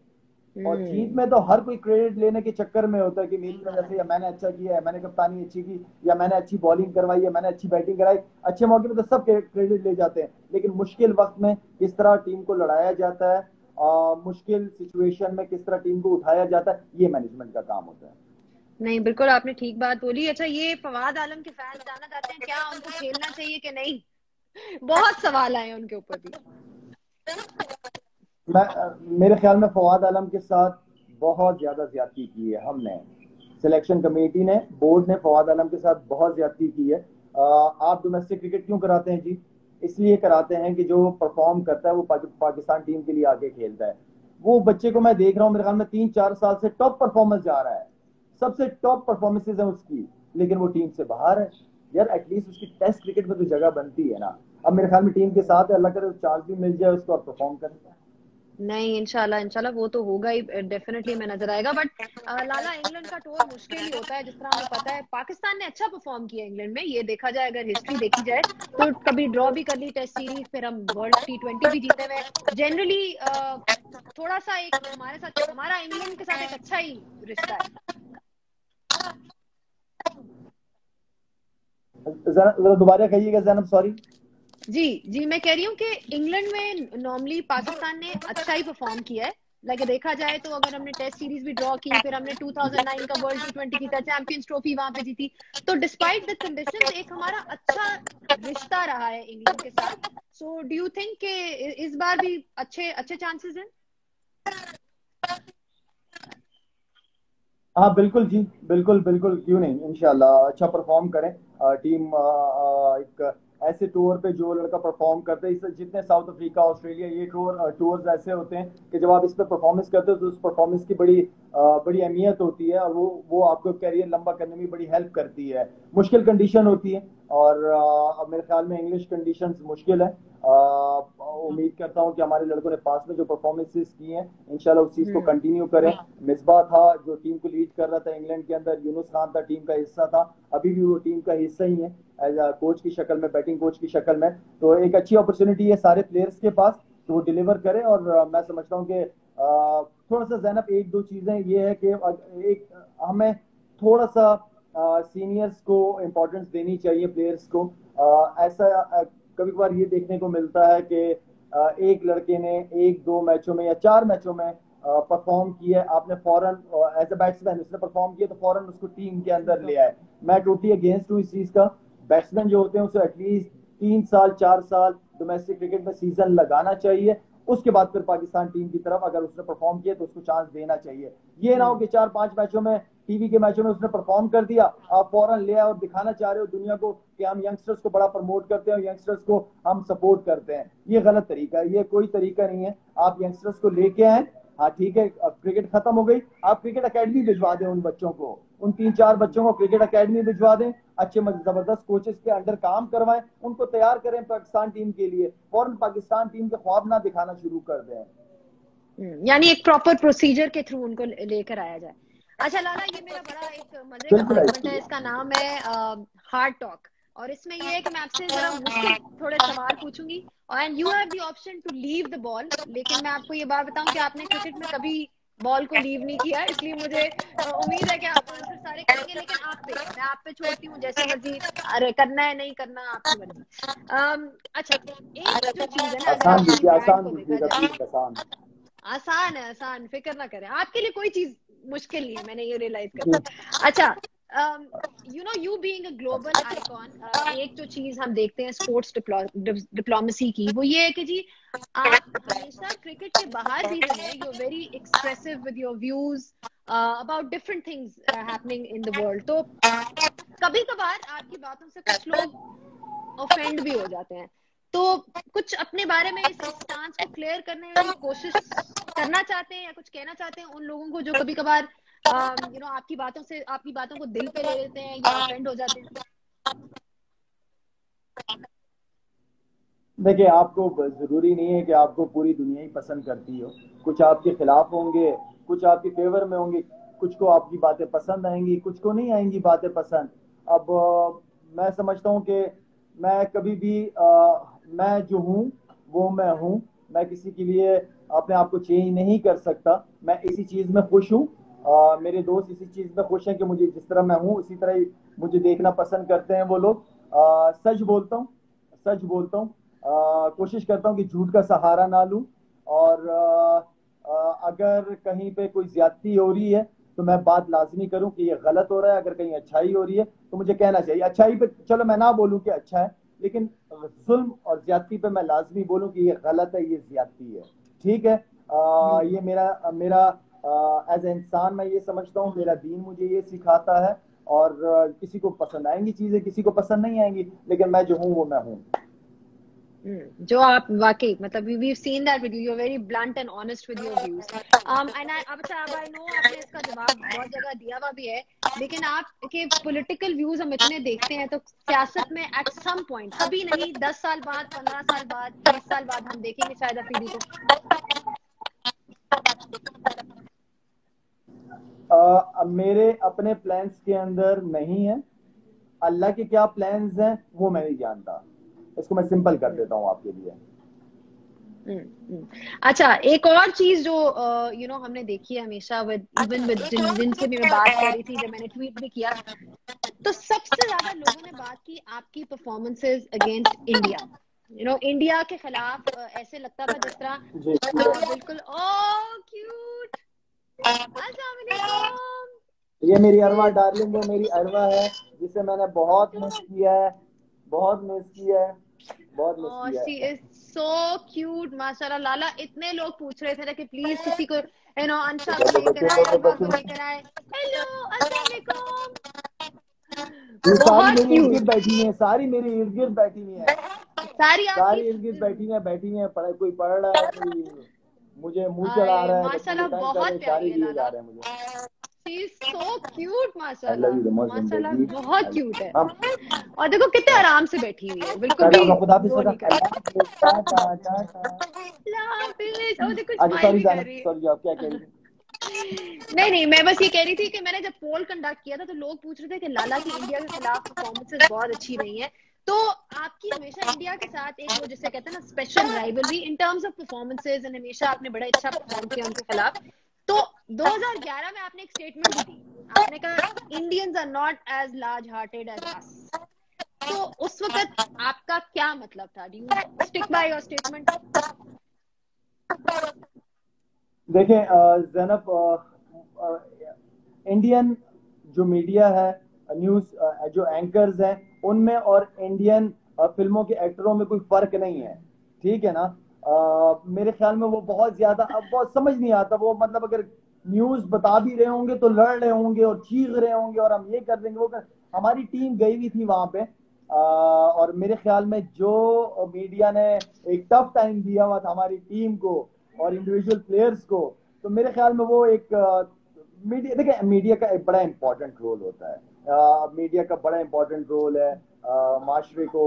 और जीत हम्म। में तो हर कोई क्रेडिट लेने के चक्कर में होता है कि मेरी वजह से, या मैंने अच्छा किया है, मैंने कप्तानी अच्छी की, या मैंने अच्छी बॉलिंग करवाई, या मैंने अच्छी बैटिंग कराई। अच्छे मौके में तो सब क्रेडिट ले जाते हैं, लेकिन मुश्किल वक्त में किस तरह टीम को लड़ाया जाता है, मुश्किल सिचुएशन में किस तरह टीम को उठाया जाता है, ये मैनेजमेंट का काम होता है। नहीं, बिल्कुल आपने ठीक बात बोली। अच्छा, ये फवाद आलम के फैंस जानना चाहते हैं क्या उनको खेलना चाहिए कि नहीं? बहुत सवाल आए हैं उनके ऊपर भी। मेरे ख्याल में फवाद आलम के साथ बहुत ज्यादा ज्यादती की है हमने, सिलेक्शन कमेटी ने, बोर्ड ने फवाद आलम के साथ बहुत ज्यादती की है। आप डोमेस्टिक क्रिकेट क्यों कराते हैं जी? इसलिए कराते हैं कि जो परफॉर्म करता है वो पाकिस्तान टीम के लिए आगे खेलता है। वो बच्चे को मैं देख रहा हूँ, मेरे ख्याल में 3-4 साल से टॉप परफॉर्मेंस जा रहा है, सबसे टॉप परफॉर्मेंसेज है उसकी, लेकिन वो टीम से बाहर है। यार एटलीस्ट उसकी टेस्ट क्रिकेट में तो जगह बनती है ना। अब मेरे ख्याल में टीम के साथ है, अल्लाह करे चांस भी मिल जाए उसको और परफॉर्म करे। नहीं, इंशाल्लाह इंशाल्लाह वो तो होगा ही, डेफिनेटली में नजर आएगा। बट लाला, इंग्लैंड का टूर मुश्किल ही होता है, जिस तरह हमें पता है। पाकिस्तान ने अच्छा परफॉर्म किया इंग्लैंड में, ये देखा जाए, अगर हिस्ट्री देखी जाए तो कभी ड्रॉ भी कर ली टेस्ट सीरीज, फिर हम वर्ल्ड T20 भी जीते हुए जनरली। थोड़ा सा एक हमारे साथ, हमारा इंग्लैंड के साथ एक अच्छा ही रिश्ता है। जरा जरा दोबारा कहिएगा जैनब, सॉरी। जी जी, मैं कह रही हूँ कि इंग्लैंड में नॉर्मली पाकिस्तान ने अच्छा ही परफॉर्म किया है। लाइक देखा जाए तो अगर हमने टेस्ट सीरीज भी ड्रॉ की, फिर हमने 2009 का वर्ल्ड T20 जीता, चैंपियंस ट्रॉफी वहां पे जीती, तो डिस्पाइट द कंडीशंस एक हमारा अच्छा रिश्ता रहा है इंग्लैंड के साथ। सो डू यू थिंक कि इस बार भी अच्छे अच्छे चांसेस हैं? हाँ बिल्कुल जी, बिल्कुल बिल्कुल, क्यों नहीं, इंशाल्लाह अच्छा परफॉर्म करें। टीम एक ऐसे टूर पे जो लड़का परफॉर्म करते हैं, इस जितने साउथ अफ्रीका, ऑस्ट्रेलिया, ये टूर्स ऐसे होते हैं कि जब आप इस पे परफॉर्मेंस करते हो तो उस परफॉर्मेंस की बड़ी अहमियत होती है, और वो आपको कैरियर लंबा करने में बड़ी हेल्प करती है। मुश्किल कंडीशन होती है, और अब मेरे ख्याल में इंग्लिश कंडीशंस मुश्किल है। उम्मीद करता हूँ कि हमारे लड़कों ने पास में जो परफॉर्मेंसेस की हैं इंशाल्लाह उस चीज को हम्म। कंटिन्यू करें। मिसबा था जो टीम को लीड कर रहा था इंग्लैंड के अंदर, यूनुस खान था टीम का हिस्सा था, अभी भी वो टीम का हिस्सा ही है एज अ कोच की शक्ल में, बैटिंग कोच की शक्ल में। तो एक अच्छी अपॉर्चुनिटी है सारे प्लेयर्स के पास, तो वो डिलीवर करें। और मैं समझता हूँ कि थोड़ा सा जैनब एक दो चीजें ये है कि एक हमें थोड़ा सा सीनियर्स को इम्पोर्टेंस देनी चाहिए, प्लेयर्स को। ऐसा कभी कभार ये देखने को मिलता है कि एक लड़के ने 1-2 मैचों में या 4 मैचों में परफॉर्म किया, आपने फॉरन एज अ बैट्समैन उसने परफॉर्म किया तो फॉरन उसको टीम के अंदर ले आए। मैं टोटली अगेंस्ट हूँ इस चीज का। बैट्समैन जो होते हैं उसे एटलीस्ट 3 साल 4 साल डोमेस्टिक क्रिकेट में सीजन लगाना चाहिए, उसके बाद फिर पाकिस्तान टीम की तरफ अगर उसने परफॉर्म किया तो उसको चांस देना चाहिए। ये ना हो हम्म। कि 4-5 मैचों में, टीवी के मैचों में उसने परफॉर्म कर दिया, आप फौरन ले आए और दिखाना चाह रहे हो दुनिया को कि हम यंगस्टर्स को बड़ा प्रमोट करते हैं, यंगस्टर्स को हम सपोर्ट करते हैं। ये गलत तरीका है, ये कोई तरीका नहीं है। आप यंगस्टर्स को लेके आए, हाँ ठीक है, अब क्रिकेट खत्म हो गई, आप क्रिकेट अकेडमी भिजवा दें उन बच्चों को, उन 3-4 हम्म। बच्चों को क्रिकेट अकेडमी भिजवा दें, अच्छे जबरदस्त कोचेस के अंडर काम करवाएं, उनको तैयार करें पाकिस्तान टीम के लिए, फौरन पाकिस्तान टीम के ख्वाब ना दिखाना शुरू कर दें। यानी एक प्रॉपर प्रोसीजर के थ्रू उनको लेकर आया जाए। अच्छा लाला, ये मेरा बड़ा एक मजे का बिल्कुल सेगमेंट है, ऐसी इसका नाम है हार्ड टॉक। और इसमें ये है कि मैं आपसे जरा मुश्किल थोड़े सवाल पूछूंगी, and you have the option to leave the ball. लेकिन मैं आपको ये बात बताऊं कि आपने क्रिकेट में कभी बॉल को लीव नहीं किया, इसलिए मुझे उम्मीद है कि आप आंसर सारे करेंगे। लेकिन मैं आप पे छोड़ती हूँ, जैसे मर्जी। अरे करना है नहीं करना आपकी मर्जी। अच्छा, एक जो चीज है ना, अगर आसान आपकी दीजिए, ब्रांड आसान को देखा दीजिएगा जाए, प्लीज, आसान। आसान है, आसान, फिक्र ना करें, आपके लिए कोई चीज मुश्किल नहीं है, मैंने ये रियलाइज कर जी। लिया। अच्छा, you being a global icon, एक जो चीज हम देखते हैं स्पोर्ट्स डिप्लोमेसी की, वो ये है कि जी आप हमेशा क्रिकेट के बाहर भी रहे हैं, you are very expressive with your views about different things happening in the world. तो कभी कभार आपकी बातों से कुछ लोग ऑफेंड भी हो जाते हैं। तो कुछ अपने बारे में इस स्टांस को क्लियर करने की कोशिश करना चाहते हैं, या कुछ कहना चाहते हैं उन लोगों को जो कभी कभार आपकी बातों को दिल पे ले लेते हैं या ऑफेंड हो जाते हैं? देखिए, आपको जरूरी नहीं है कि आपको पूरी दुनिया ही पसंद करती हो, कुछ आपके खिलाफ होंगे, कुछ आपके फेवर में होंगे, कुछ को आपकी बातें पसंद आएंगी, कुछ को नहीं आएंगी बातें पसंद। अब मैं समझता हूँ कि मैं कभी भी मैं जो हूँ वो मैं हूँ, मैं किसी के लिए अपने आप को चेंज नहीं कर सकता। मैं इसी चीज में खुश हूँ। मेरे दोस्त इसी चीज में खुश हैं कि मुझे जिस तरह मैं हूँ उसी तरह ही मुझे देखना पसंद करते हैं वो लोग। सच बोलता हूँ, सच बोलता हूँ। कोशिश करता हूँ कि झूठ का सहारा ना लूं। और अगर कहीं पे कोई ज्यादती हो रही है तो मैं बात लाजमी करूं कि ये गलत हो रहा है। अगर कहीं अच्छाई हो रही है तो मुझे कहना चाहिए। अच्छाई पे चलो मैं ना बोलूं कि अच्छा है, लेकिन जुल्म और ज्यादती पे मैं लाजमी बोलूं कि ये गलत है, ये ज्यादती है। ठीक है। ये मेरा मेरा एज ए इंसान मैं ये समझता हूँ, मेरा दीन मुझे ये सिखाता है। और किसी को पसंद आएंगी चीजें, किसी को पसंद नहीं आएंगी, लेकिन मैं जो हूँ वो मैं हूँ। जो आप वाकई मतलब we've seen that with you, you're very blunt and honest with your views. And अब अच्छा, अब I know आपने इसका जवाब बहुत जगह दिया हुआ भी है, लेकिन आपके पॉलिटिकल व्यूज हम इतने देखते हैं तो सियासत में एट सम पॉइंट, अभी नहीं 10 साल बाद, 15 साल बाद, 20 साल बाद हम देखेंगे शायद अफरीदी को। मेरे अपने प्लान्स के अंदर नहीं है। अल्लाह के क्या प्लान्स हैं वो मैं नहीं जानता। इसको मैं सिंपल कर देता हूँ आपके लिए। अच्छा, एक और चीज जो हमने देखी है हमेशा विद इवन विद जिनसे भी मैं बात कर रही थी, जब मैंने ट्वीट भी किया, तो सबसे ज्यादा लोगों ने बात की आपकी परफॉर्मेंसेस अगेंस्ट इंडिया। इंडिया के खिलाफ ऐसे लगता था जिस तरह बिल्कुल ओ क्यूट। अस्सलाम वालेकुम। ये मेरी अरवा डार्लिंग है, मेरी अरवा है जिसे मैंने बहुत मिस किया है, बहुत मिस किया है, बहुत मिस किया शी है। इज सो क्यूट माशाल्लाह। लाला, इतने लोग पूछ रहे थे कि प्लीज किसी को अंशा को लेकर आए, अरवा को लेकर आए। हेलो, अस्सलाम वालेकुम। सारी बहुत मेरी इर्द गिर्द क्यूट, बैठी है, सारी मेरी इर्द गिर्द बैठी हुई है, सारी आपकी सारी इर्द गिर्द बैठी है। कोई पढ़ रहा है, कोई मुझे मुंह चढ़ा रहा है, बस मुझे माशाल्लाह तंग कर रहे बहुत हैं, प्यारी इशारे है दिए जा लाला। रहे हैं मुझे। She is so cute I love माशाल्लाह। यू द मोस्ट माशाल्लाह जिंदगी। बहुत क्यूट है। और देखो कितने आराम से बैठी हुई है, बिल्कुल भी खुदा हाफिज वो नहीं कर रही। टाटा टाटा। ओ देखो अच्छा स्माइल सॉरी भी कर जाना, रही है। सॉरी, आप क्या कह रही थी? नहीं नहीं, मैं बस ये कह रही थी कि मैंने जब पोल कंडक्ट किया था तो लोग पूछ रहे थे कि लाला की इंडिया के खिलाफ परफॉर्मेंसेस बहुत अच्छी रही हैं, तो आपकी हमेशा इंडिया के साथ एक वो जिसे कहते हैं ना special rivalry in terms of performances, and हमेशा आपने बड़ा अच्छा परफॉर्म किया उनके खिलाफ। तो 2011 में आपने एक स्टेटमेंट भी दी, आपने कहा Indians are not as large hearted as us. तो उस वक्त आपका क्या मतलब था? Do you stick by your statement? देखें जैनब, इंडियन जो मीडिया है, न्यूज जो एंकर्स हैं, उनमें और इंडियन फिल्मों के एक्टरों में कोई फर्क नहीं है। ठीक है ना? मेरे ख्याल में वो बहुत ज्यादा अब बहुत समझ नहीं आता। वो मतलब अगर न्यूज बता भी रहे होंगे तो लड़ रहे होंगे और चीख रहे होंगे और हम ये कर देंगे वो कर। हमारी टीम गई हुई थी वहां पे, और मेरे ख्याल में जो मीडिया ने एक टफ टाइम दिया हुआ था हमारी टीम को और इंडिविजुअल प्लेयर्स को, तो मेरे ख्याल में वो एक मीडिया, देखिए मीडिया का एक बड़ा इंपॉर्टेंट रोल होता है। मीडिया का बड़ा इंपॉर्टेंट रोल है माशरे को,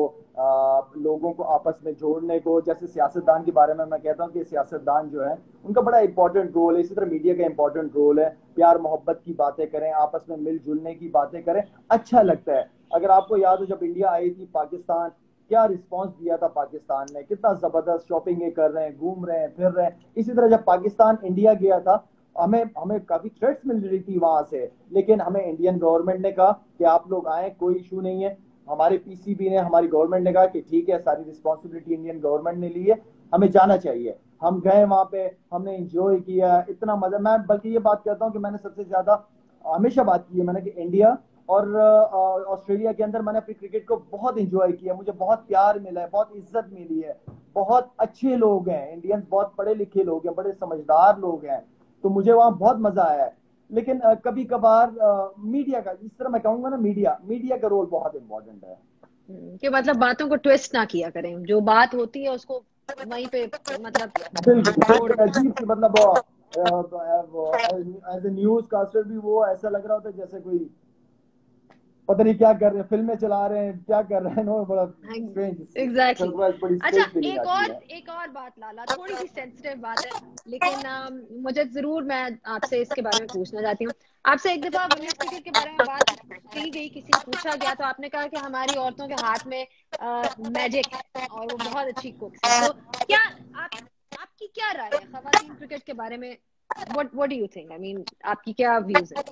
लोगों को आपस में जोड़ने को। जैसे सियासतदान के बारे में मैं कहता हूँ कि सियासतदान जो है उनका बड़ा इंपॉर्टेंट रोल है, इसी तरह मीडिया का इंपॉर्टेंट रोल है। प्यार मोहब्बत की बातें करें, आपस में मिलजुलने की बातें करें, अच्छा लगता है। अगर आपको याद हो जब इंडिया आई थी पाकिस्तान, क्या रिस्पांस दिया था पाकिस्तान ने, कितना जबरदस्त शॉपिंग कर रहे हैं, घूम रहे हैं, फिर रहे हैं। इसी तरह जब पाकिस्तान इंडिया गया था, हमें हमें काफी थ्रेट्स मिल रही थी वहां से, लेकिन हमें इंडियन गवर्नमेंट ने कहा कि आप लोग आए, कोई इशू नहीं है। हमारे पीसीबी ने, हमारी गवर्नमेंट ने कहा कि ठीक है, सारी रिस्पॉन्सिबिलिटी इंडियन गवर्नमेंट ने ली है, हमें जाना चाहिए। हम गए वहां पे, हमने एंजॉय किया, इतना मजा। मैं बल्कि ये बात कहता हूँ कि मैंने सबसे ज्यादा हमेशा बात की है मैंने कि इंडिया और ऑस्ट्रेलिया के अंदर मैंने अपनी क्रिकेट को बहुत इंजॉय किया। मुझे बहुत प्यार मिला है, बहुत इज्जत मिली है, बहुत अच्छे लोग हैं इंडियंस, बहुत पढ़े लिखे लोग हैं, बड़े समझदार लोग हैं, तो मुझे वहां बहुत मजा आया है। लेकिन कभी कभार मीडिया का, जिस तरह मैं कहूंगा ना, मीडिया का रोल बहुत इंपॉर्टेंट है। कि मतलब बातों को ट्विस्ट ना किया करें, जो बात होती है उसको वहीं पे मतलब बिल्कुल छोड़ दें। अजीब सी, मतलब एज ए न्यूज कास्टर भी वो ऐसा लग रहा होता है जैसे कोई पता नहीं क्या कर रहे हैं, फिल्में चला रहे हैं, क्या कर रहे हैं। नो, बड़ा स्ट्रेंज, एग्जैक्टली बड़ी अच्छा, स्ट्रेंज फीलिंग आती है। एक और बात लाला, थोड़ी सी सेंसिटिव बात है, लेकिन मुझे जरूर, मैं आपसे इसके बारे में पूछना चाहती हूँ। आपसे एक दफा वुमेन्स क्रिकेट के बारे में बात कही गई, किसी ने पूछा गया तो आपने कहा कि हमारी औरतों के हाथ में मैजिक है और वो बहुत अच्छी कुक्स हैं। तो क्या आप आपकी क्या राय है खवातीन क्रिकेट के बारे में? What do you think? I mean आपकी क्या व्यूज है?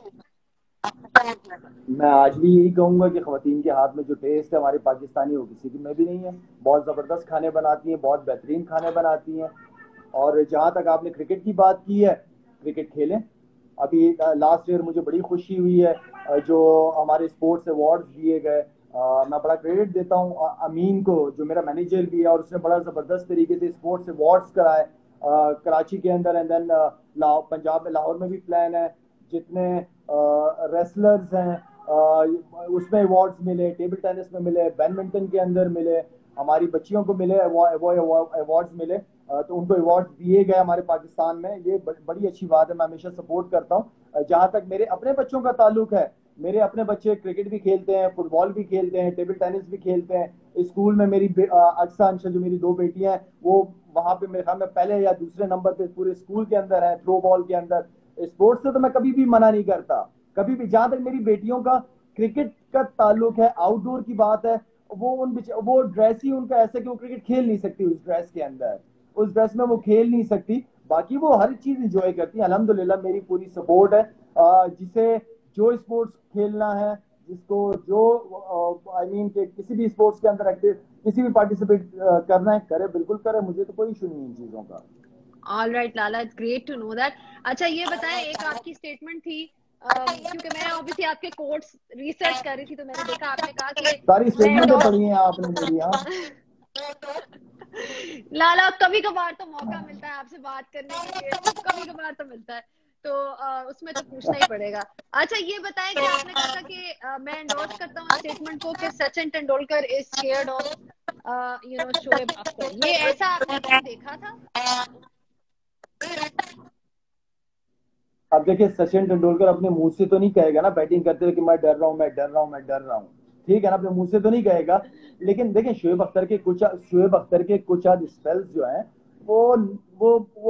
मैं आज भी यही कहूंगा कि खवातीन के हाथ में जो टेस्ट है हमारे पाकिस्तानी हो किसी की में भी नहीं है। बहुत ज़बरदस्त खाने बनाती हैं, बहुत बेहतरीन खाने बनाती हैं। और जहाँ तक आपने क्रिकेट की बात की है, क्रिकेट खेलें। अभी लास्ट ईयर मुझे बड़ी खुशी हुई है जो हमारे स्पोर्ट्स अवार्ड्स दिए गए। मैं बड़ा क्रेडिट देता हूँ अमीन को, जो मेरा मैनेजर भी है, और उसने बड़ा ज़बरदस्त तरीके से स्पोर्ट्स अवार्ड्स कराए कराची के अंदर। एंड देन पंजाब में, लाहौर में भी प्लान है। जितने रेसलर्स हैं उसमें अवार्ड्स मिले, टेबल टेनिस में मिले, बैडमिंटन के अंदर मिले, हमारी बच्चियों को मिले अवार्ड्स मिले। तो उनको अवार्ड दिए गए हमारे पाकिस्तान में। ये बड़ी अच्छी बात है, मैं हमेशा सपोर्ट करता हूँ। जहाँ तक मेरे अपने बच्चों का ताल्लुक है, मेरे अपने बच्चे क्रिकेट भी खेलते हैं, फुटबॉल भी खेलते हैं, टेबल टेनिस भी खेलते हैं। स्कूल में मेरी अक्सा अंशा जो मेरी दो बेटियां हैं, वो वहां पे मेरे ख्याल में पहले या दूसरे नंबर पे पूरे स्कूल के अंदर है थ्रो बॉल के अंदर। स्पोर्ट्स से तो मैं कभी भी मना नहीं करता, कभी भी। जहां तक मेरी बेटियों का क्रिकेट का ताल्लुक है, आउटडोर की बात है, वो ड्रेस ही उनका ऐसा कि वो क्रिकेट खेल नहीं सकती उस ड्रेस के अंदर, उस ड्रेस में वो खेल नहीं सकती। बाकी वो हर चीज इंजॉय करती है। अल्हम्दुलिल्लाह मेरी पूरी सपोर्ट है। जिसे जो स्पोर्ट्स खेलना है, जिसको जो आई मीन के किसी भी स्पोर्ट्स के अंदर एक्टिव, किसी भी पार्टिसिपेट करना है, करे, बिल्कुल करे। मुझे तो कोई इशू नहीं है इन चीजों का। All right Lala, it's great to know that. अच्छा ये बताएं, एक आपकी स्टेटमेंट थी, क्योंकि मैं ऑब्वियसली आपके कोट्स रिसर्च कर रही थी, तो मैंने देखा आपने कहा कि सारी मैं स्टेटमेंटें एंडोर्स पढ़ी हैं आपने मेरी? हाँ। लाला कभी कभार तो मौका मिलता है आपसे बात करने के लिए, कभी कभार तो मिलता है, तो उसमें तो पूछना ही पड़ेगा। अच्छा ये बताएं कि आपने कहा था कि मैं एंडोर्स करता हूँ स्टेटमेंट को कि Sachin Tendulkar is scared of Shoaib Akhtar. ये ऐसा आपने कहीं देखा था? अब देखिए, सचिन तेंदुलकर अपने मुंह से तो नहीं कहेगा ना बैटिंग करते हुए कि मैं डर रहा हूं, मैं डर रहा हूं, मैं डर रहा हूं। ठीक है ना, अपने मुंह से तो नहीं कहेगा। लेकिन देखिए, शोएब अख्तर के कुछ आध स्पेल्स जो हैं, वो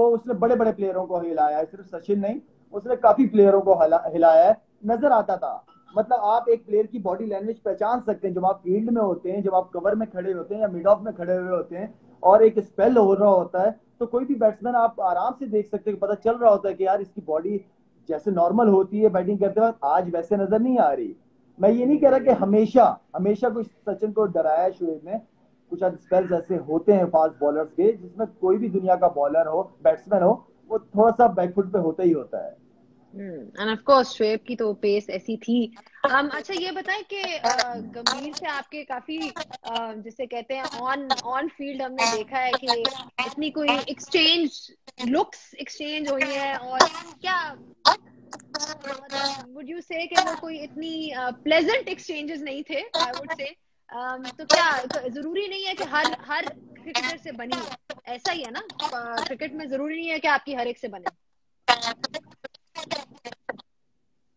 उसने बड़े बड़े प्लेयरों को हिलाया है, सिर्फ सचिन नहीं, उसने काफी प्लेयरों को हिलाया है। नजर आता था। मतलब आप एक प्लेयर की बॉडी लैंग्वेज पहचान सकते हैं जब आप फील्ड में होते हैं, जब आप कवर में खड़े होते हैं या मिड ऑफ में खड़े हुए होते हैं, और एक स्पेल हो रहा होता है, तो कोई भी बैट्समैन आप आराम से देख सकते हैं, पता चल रहा होता है कि यार इसकी बॉडी जैसे नॉर्मल होती है बैटिंग करते वक्त, आज वैसे नजर नहीं आ रही। मैं ये नहीं कह रहा कि हमेशा हमेशा कुछ सचिन को डराया शोएब ने। कुछ स्पेल्स ऐसे होते हैं फास्ट बॉलर्स के, जिसमें कोई भी दुनिया का बॉलर हो, बैट्समैन हो, वो थोड़ा सा बैकफुट पे होता ही होता है। एंड ऑफ कोर्स शोएब की तो पेस ऐसी थी। अच्छा ये बताएं कि गंभीर से आपके काफी जिसे कहते हैं ऑन ऑन फील्ड हमने देखा है कि इतनी कोई लुक्स एक्सचेंज हुई है, और क्या मतलब वुड यू से कि वो कोई इतनी प्लेजेंट एक्सचेंजेस नहीं थे, आई वुड से। तो क्या जरूरी नहीं है कि हर हर क्रिकेटर से बनी हो? ऐसा ही है ना, क्रिकेट में जरूरी नहीं है कि आपकी हर एक से बने।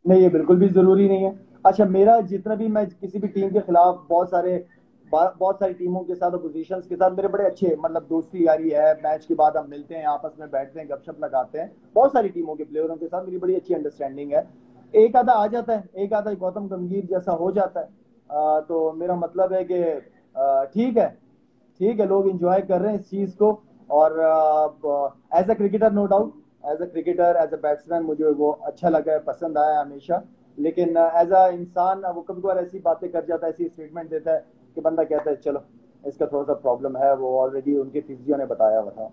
नहीं, ये बिल्कुल भी जरूरी नहीं है। अच्छा, मेरा जितना भी, मैं किसी भी टीम के खिलाफ बहुत सारी टीमों के साथ, अपोजिशंस के साथ मेरे बड़े अच्छे मतलब दोस्ती यारी है। मैच के बाद हम मिलते हैं, आपस में बैठते हैं, गपशप लगाते हैं। बहुत सारी टीमों के प्लेयरों के साथ मेरी बड़ी अच्छी अंडरस्टैंडिंग है। एक आधा आ जाता है, एक आधा गौतम गंभीर जैसा हो जाता है। तो मेरा मतलब है कि ठीक है, ठीक है, लोग इंजॉय कर रहे हैं इस चीज को। और as a cricketer, no doubt, as a cricketer, as a batsman, मुझे वो अच्छा लगा है, पसंद आया हमेशा। लेकिन एज अ इंसान वो कभी कभार ऐसी बातें कर जाता है, ऐसी स्टेटमेंट देता है कि बंदा कहता है चलो, इसका थोड़ा सा प्रॉब्लम है, वो ऑलरेडी उनके फिजियो ने बताया हुआ था।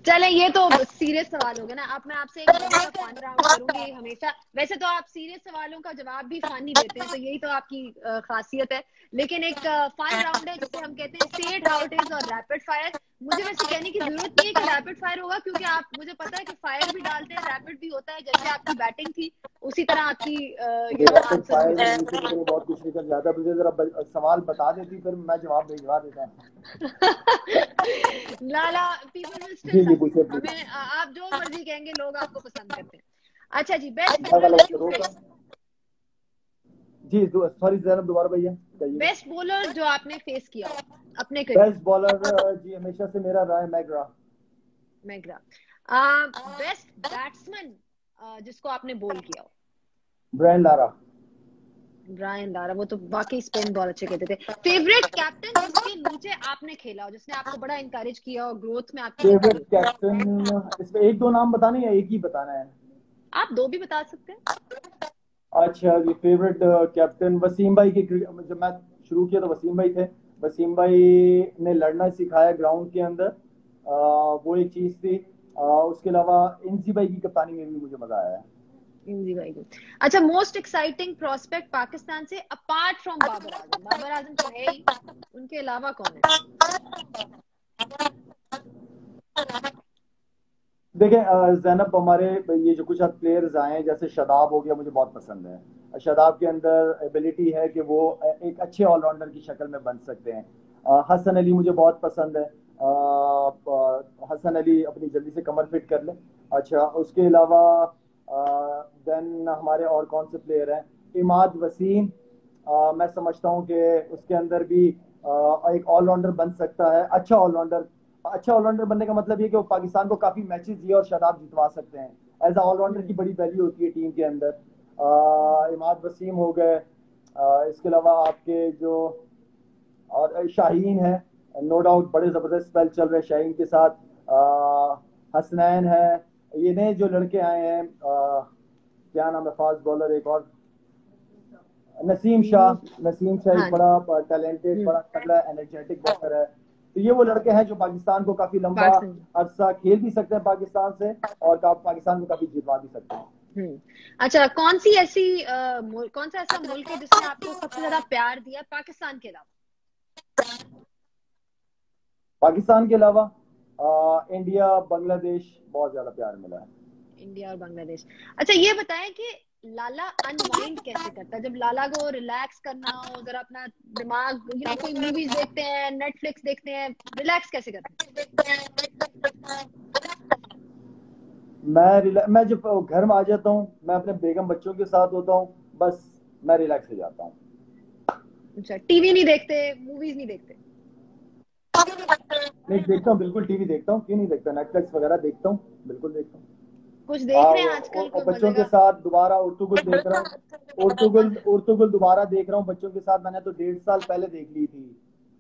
चले ये तो सीरियस सवाल हो गया ना। अब मैं आपसे एक मजे का फन राउंड करूंगी हमेशा। वैसे तो आप सीरियस सवालों का जवाब भी फन ही देते हैं, तो यही तो आपकी खासियत है। लेकिन एक फन राउंड है जिसे हम कहते हैं से इट हाउ इट इज और रैपिड फायर। मुझे वैसे कहने की जरूरत नहीं है कि रैपिड फायर होगा, क्योंकि आप, मुझे पता है कि फायर भी डालते हैं, रैपिड भी होता है। जैसे आपकी बैटिंग थी उसी तरह आपकी रैपिड आंसर्स भी फायर थे। में नीचे तो बहुत कुछ निकल जाता है। मुझे जरा सवाल बता देती, फिर मैं जवाब भिजवा देता। लाला, पीपल विल स्टिल जी जी, लव यू। पूछे प्लीज। हमें आप जो मर्जी कहेंगे, लोग आपको पसंद करते हैं। अच्छा जी, बेस्ट मैं बॉलर वाला दैट यू रोका। फेस। जी, सॉरी जैनब, दोबारा भैया कहिएगा। बेस्ट बॉलर जो आपने फेस किया हो अपने करियर बेस्ट बॉलर जी हमेशा से मेरा रहा है मैग्रा। में, मैग्रा। बेस्ट बैट्समैन जिसको आपने बोल किया हो। Brian Lara. ब्रायन लारा, वो तो वाकई स्पिन बहुत अच्छे कहते थे। फेवरेट कैप्टन जिसके नीचे आपने खेला हो, जिसने आपको बड़ा इनकरेज किया और ग्रोथ में आपकी हेल्प की फेवरेट हो? कैप्टन, इसमें एक दो नाम बताने या एक ही बताना है? आप दो भी बता सकते हैं। अच्छा जी, फेवरेट कैप्टन वसीम भाई की। जब मैं शुरू किया तो वसीम भाई थे। वसीम भाई ने लड़ना सिखाया ग्राउंड के अंदर, वो एक चीज थी। उसके अलावा इंसी भाई की कप्तानी में भी मुझे मजा आया है। जी भाई को। अच्छा, मोस्ट एक्साइटिंग प्रोस्पेक्ट पाकिस्तान से अपार्ट फ्रॉम बाबर आजम? बाबर आजम तो है ही, उनके अलावा कौन है? देखें, जैनब, हमारे ये जो कुछ प्लेयर्स आए हैं, जैसे शादाब हो गया, मुझे बहुत पसंद है। शादाब के अंदर एबिलिटी है कि वो एक अच्छे ऑलराउंडर की शक्ल में बन सकते हैं। हसन अली मुझे बहुत पसंद है। हसन अली अपनी जल्दी से कमर फिट कर ले। अच्छा, उसके अलावा देन हमारे और कौन से प्लेयर हैं? इमाद वसीम, मैं समझता हूँ कि उसके अंदर भी एक ऑलराउंडर बन सकता है, अच्छा ऑलराउंडर। अच्छा ऑलराउंडर बनने का मतलब ये कि वो पाकिस्तान को काफी मैचेस ये और शादाब जितवा सकते हैं। एज अ ऑलराउंडर की हम्म। बड़ी वैल्यू होती है टीम के अंदर। इमाद वसीम हो गए। इसके अलावा आपके जो और शाहीन है, नो डाउट बड़े जबरदस्त स्पेल चल रहे हैं शाहीन के साथ। हसनैन है। ये नए जो लड़के आए हैं, क्या नाम है फास्ट बॉलर एक और? नसीम हम्म। शाह। नसीम शाह एक हाँ। बड़ा टैलेंटेड, हम्म। बड़ा तगड़ा एनर्जेटिक बॉलर है। तो ये वो लड़के हैं जो पाकिस्तान को काफी लंबा पाकिस्तान। अरसा खेल भी सकते हैं पाकिस्तान से, और पाकिस्तान को काफी जितवा भी सकते हैं। हम्म। अच्छा, कौन सी ऐसी कौन सा ऐसा मुल्क है जिसने आपको सबसे ज्यादा प्यार दिया पाकिस्तान के अलावा? पाकिस्तान के अलावा इंडिया, बांग्लादेश, बहुत ज्यादा प्यार मिला है। इंडिया और बांग्लादेश। अच्छा, ये बताएं कि लाला अनवाइंड कैसे करता है? जब लाला को रिलैक्स करना हो, जरा अपना दिमाग, कोई मूवीज देखते हैं, नेटफ्लिक्स देखते हैं, रिलैक्स कैसे करते मैं जब घर में आ जाता हूँ, मैं अपने बेगम बच्चों के साथ होता हूँ, बस मैं रिलैक्स हो जाता हूँ। हैं? अच्छा, टीवी नहीं देखते, मूवीज नहीं देखते? नहीं, देखता हूँ, बिल्कुल टीवी देखता हूँ, क्यों नहीं देखता, नेटफ्लिक्स वगैरह देखता हूँ, बिल्कुल देखता हूँ। कुछ देख रहे हैं आजकल और कोई बच्चों मजे के का? साथ दोबारा उर्तुगुल देख रहा हूँ। उर्तुगुल दोबारा देख रहा हूँ बच्चों के साथ। मैंने तो 1.5 साल पहले देख ली थी।